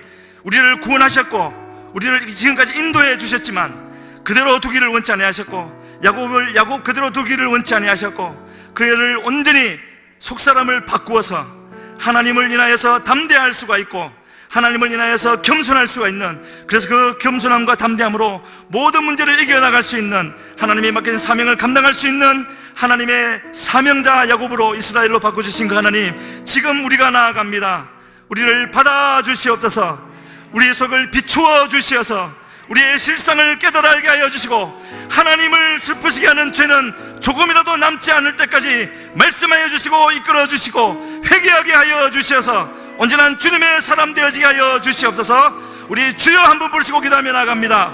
우리를 구원하셨고 우리를 지금까지 인도해 주셨지만 그대로 두기를 원치 아니하셨고, 야곱 그대로 두기를 원치 아니하셨고, 그를 온전히 속사람을 바꾸어서 하나님을 인하여서 담대할 수가 있고 하나님을 인하여서 겸손할 수가 있는, 그래서 그 겸손함과 담대함으로 모든 문제를 이겨나갈 수 있는, 하나님이 맡긴 사명을 감당할 수 있는 하나님의 사명자 야곱으로 이스라엘로 바꿔주신 그 하나님, 지금 우리가 나아갑니다. 우리를 받아주시옵소서. 우리의 속을 비추어 주시어서 우리의 실상을 깨달아 알게 하여 주시고, 하나님을 슬프시게 하는 죄는 조금이라도 남지 않을 때까지 말씀하여 주시고 이끌어 주시고 회개하게 하여 주시어서 온전한 주님의 사람 되어지게 하여 주시옵소서. 우리 주여 한번 부르시고 기도하며 나갑니다.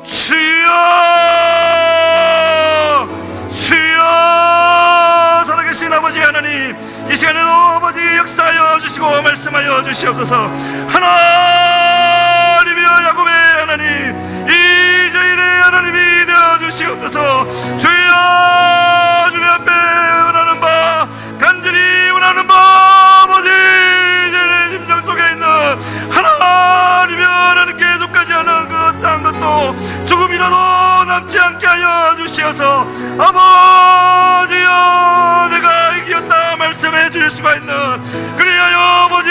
주여, 주여, 살아계신 아버지 하나님, 이 시간에도 아버지 역사하여 주시고 말씀하여 주시옵소서. 하나님이여 야곱의 하나님, 이스라엘의 하나님이 되어 주시옵소서. 주여, 주님 앞에 원하는 바, 간절히 원하는 바, 아버지 내 심령 속에 있는 주시어서 아버지여 내가 이겼다 말씀해 주실 수가 있는, 그리하여 아버지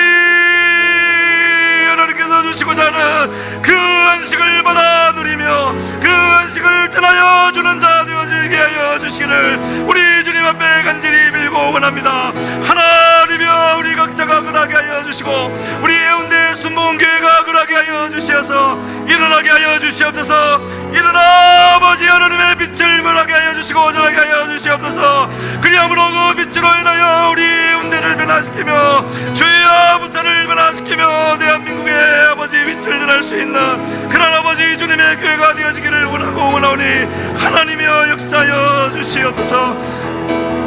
하나님께서 주시고자 하는 그 안식을 받아 누리며 그 안식을 전하여 주는 자 되어지게 하여 주시기를 우리 주님 앞에 간절히 빌고 원합니다. 하나님이여 우리 각자가 그러하게 하여 주시고 우리 해운대 순복음교회가 그러하게 하여 주시어서 일어나게 하여 주시옵소서. 일어나 아버지 하나님의 빛을 변하게 하여 주시고 전하게 하여 주시옵소서. 그리함으로 그 빛으로 인하여 우리 해운대를 변화시키며 주의 부산을 변화시키며 대한민국의 아버지 빛을 전할 수 있는 그런 아버지 주님의 교회가 되어지기를 원하고 원하오니 하나님이여 역사하여 주시옵소서.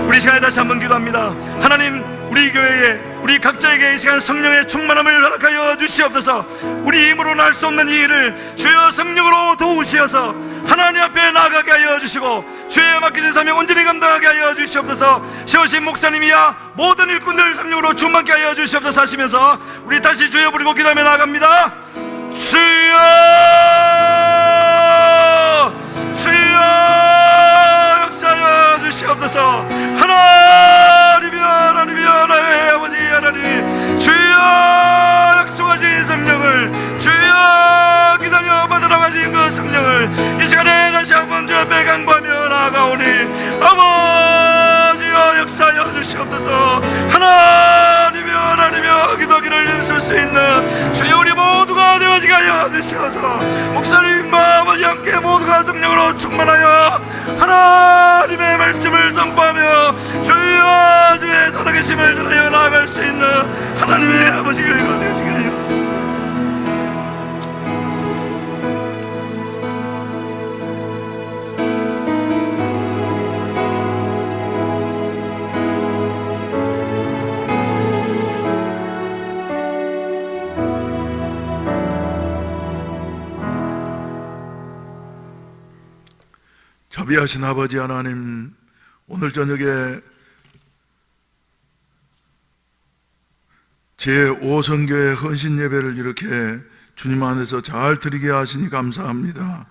우리 시간에 다시 한번 기도합니다. 하나님, 우리 교회에 우리 각자에게 이 시간 성령의 충만함을 허락하여 주시옵소서. 우리 힘으로는 할 수 없는 이 일을 주여 성령으로 도우시어서 하나님 앞에 나아가게 하여 주시고 주의 맡기신 사명 온전히 감당하게 하여 주시옵소서. 세우신 목사님이야 모든 일꾼들 성령으로 충만케 하여 주시옵소서 하시면서 우리 다시 주여 부르고 기도하며 나아갑니다. 주여 주여 역사하여 주시옵소서. 하나님이여 나의 아버지 하나님, 주여 약속하신 성령을, 주여 기다려 받으러 가신 그 성령을 이 시간에 다시 한번 주 앞에 간구하며 나아가오니 아버지여 역사하여 주시옵소서. 하나님이여 기도기를 힘쓸 수 있는 주여 우리 모두가 되어지게 하여 주시옵소서. 목사님과 아버지 함께 모두가 성령으로 충만하여 하나님의 말씀을 선포하며 주여 주의 살아계심을 전하여 나아갈 수 있는 하나님의 아버지 교회가 되어지게 하여 자비하신 아버지 하나님, 오늘 저녁에 제5선교회 헌신 예배를 이렇게 주님 안에서 잘 드리게 하시니 감사합니다.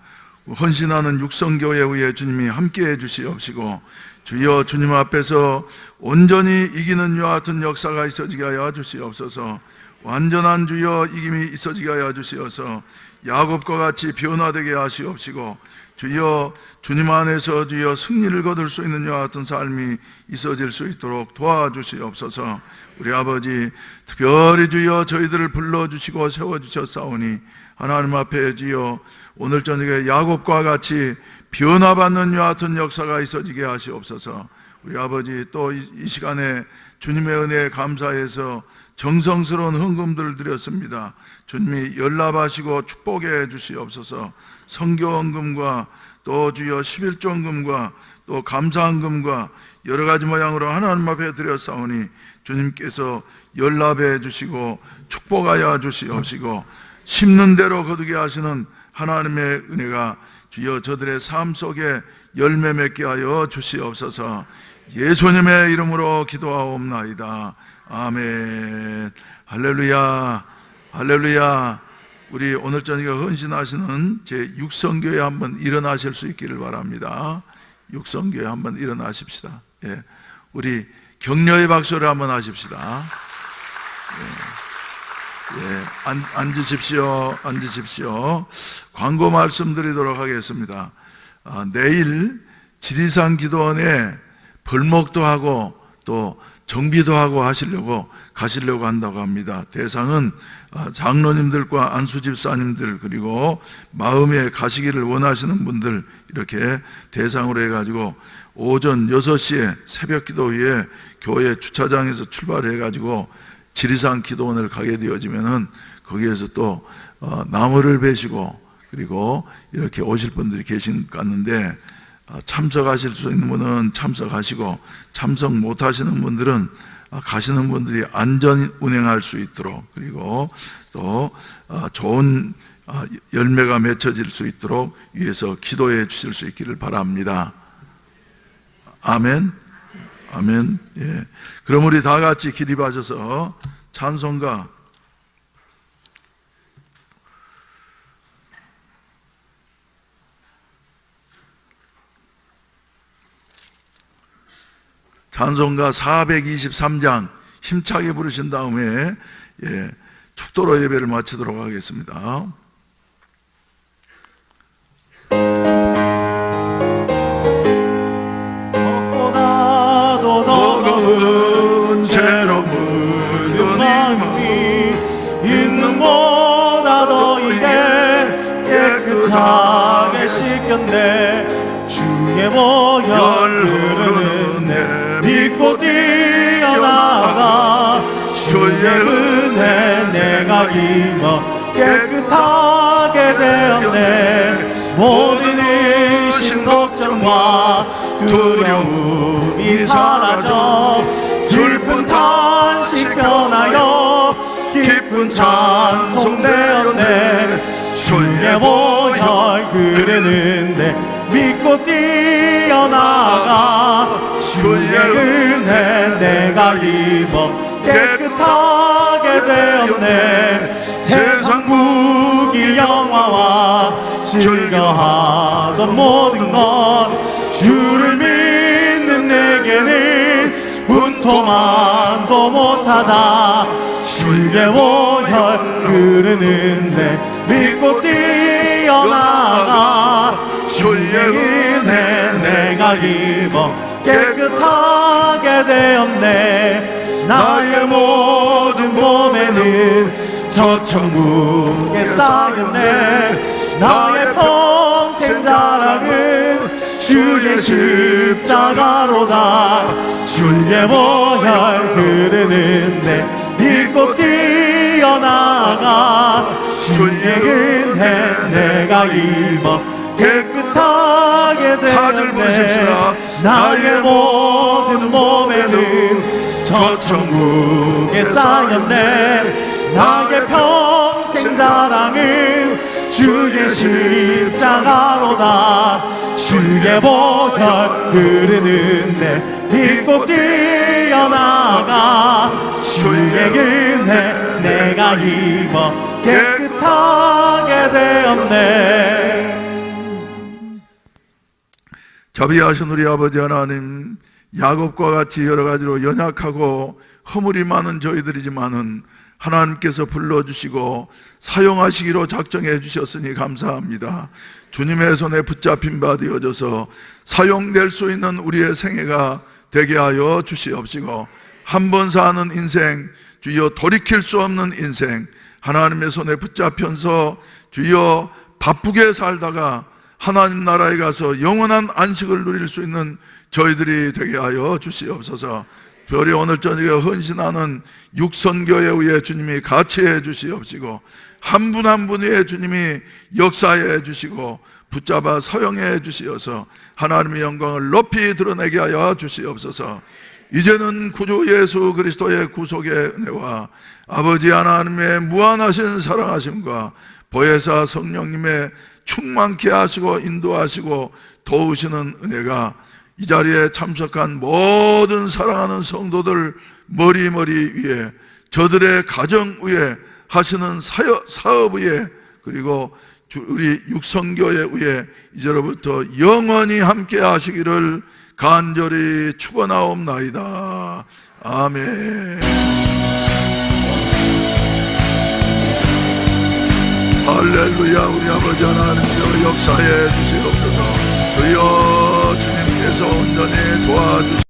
헌신하는 육성교회 위에 주님이 함께해 주시옵시고 주여 주님 앞에서 온전히 이기는 이와 같은 역사가 있어지게 하여 주시옵소서. 완전한 주여 이김이 있어지게 하여 주시어서 야곱과 같이 변화되게 하시옵시고 주여 주님 안에서 주여 승리를 거둘 수 있는 이와 같은 삶이 있어질 수 있도록 도와주시옵소서. 우리 아버지 특별히 주여 저희들을 불러주시고 세워주셨사오니 하나님 앞에 주여 오늘 저녁에 야곱과 같이 변화받는 이와 같은 역사가 있어지게 하시옵소서. 우리 아버지 또 이 시간에 주님의 은혜에 감사해서 정성스러운 헌금들을 드렸습니다. 주님이 연락하시고 축복해 주시옵소서. 선교헌금과 또 주여 11조헌금과 또 감사헌금과 여러 가지 모양으로 하나님 앞에 드렸사오니 주님께서 연락해 주시고 축복하여 주시옵시고 심는 대로 거두게 하시는 하나님의 은혜가 주여 저들의 삶 속에 열매 맺게 하여 주시옵소서. 예수님의 이름으로 기도하옵나이다. 아멘. 할렐루야. 할렐루야. 우리 오늘 저녁에 헌신하시는 제6성교회 한번 일어나실 수 있기를 바랍니다. 6성교회 한번 일어나십시다. 예. 우리 격려의 박수를 한번 하십시다. 예. 예. 앉으십시오. 앉으십시오. 광고 말씀드리도록 하겠습니다. 내일 지리산 기도원에 벌목도 하고 또 정비도 하고 가시려고 한다고 합니다. 대상은 장로님들과 안수집사님들 그리고 마음에 가시기를 원하시는 분들 이렇게 대상으로 해가지고 오전 6시에 새벽 기도 후에 교회 주차장에서 출발해가지고 지리산 기도원을 가게 되어지면은 거기에서 또 나무를 베시고 그리고 이렇게 오실 분들이 계신 것 같는데 참석하실 수 있는 분은 참석하시고 참석 못하시는 분들은 가시는 분들이 안전 운행할 수 있도록 그리고 또 좋은 열매가 맺혀질 수 있도록 위해서 기도해 주실 수 있기를 바랍니다. 아멘. 아멘. 예. 그럼 우리 다 같이 기립하셔서 찬송가 찬송가 423장 힘차게 부르신 다음에 축도로 예배를 마치도록 하겠습니다. 먹고 나도 버거운 채로 묻은 마음이 있는 보다 더 이게 깨끗하게 씻겼네. 주의 보혈 흐르는 믿고 뛰어나가 주의 은혜 내가 입어 깨끗하게 되었네. 모든 의심 걱정과 두려움이 사라져 슬픈 탄식 변하여 기쁜 찬송 되었네. 주의 보혈 흐르는데 믿고 뛰어나가 주의 은혜 내가 입어 깨끗하게 되었네. 세상 무기 영화와 즐겨하던 모든 것 주를 믿는 내게는 분토만도 못하다. 주의 보혈 흐르는데 믿고 뛰어나가 주의 은혜 내가 입어 깨끗하게 되었네. 나의 모든 몸에는 저 천국에 쌓였네. 나의 평생 자랑은 주의 십자가로다. 주의 보혈 흐르는데 믿고 뛰어나가 주의 은혜 내가 입어 깨끗하게 사절 부르십시다. 되었네. 나의 모든 몸에는 저 천국에 쌓였네. 나의 평생 자랑은 주의 십자가로다. 주의 보혈 흐르는데 믿고 뛰어나가 주의 은혜 내가 입어 깨끗하게 되었네. 자비하신 우리 아버지 하나님, 야곱과 같이 여러 가지로 연약하고 허물이 많은 저희들이지만은 하나님께서 불러주시고 사용하시기로 작정해 주셨으니 감사합니다. 주님의 손에 붙잡힌 바 되어져서 사용될 수 있는 우리의 생애가 되게 하여 주시옵시고, 한 번 사는 인생, 주여 돌이킬 수 없는 인생, 하나님의 손에 붙잡혀서 주여 바쁘게 살다가 하나님 나라에 가서 영원한 안식을 누릴 수 있는 저희들이 되게 하여 주시옵소서. 별이 오늘 저녁에 헌신하는 육선교회 위에 주님이 같이 해 주시옵시고, 한 분 한 분 위에 주님이 역사해 주시고 붙잡아 사용해 주시어서 하나님의 영광을 높이 드러내게 하여 주시옵소서. 이제는 구주 예수 그리스도의 구속의 은혜와 아버지 하나님의 무한하신 사랑하심과 보혜사 성령님의 충만케 하시고 인도하시고 도우시는 은혜가 이 자리에 참석한 모든 사랑하는 성도들 머리머리 위에, 저들의 가정 위에, 하시는 사업 위에, 그리고 우리 육성교회 위에 이제로부터 영원히 함께 하시기를 간절히 축원하옵나이다. 아멘. 할렐루야. 우리 아버지 하나님께서 역사해 주시옵소서. 주여, 주님께서 온전히 도와주시옵소서.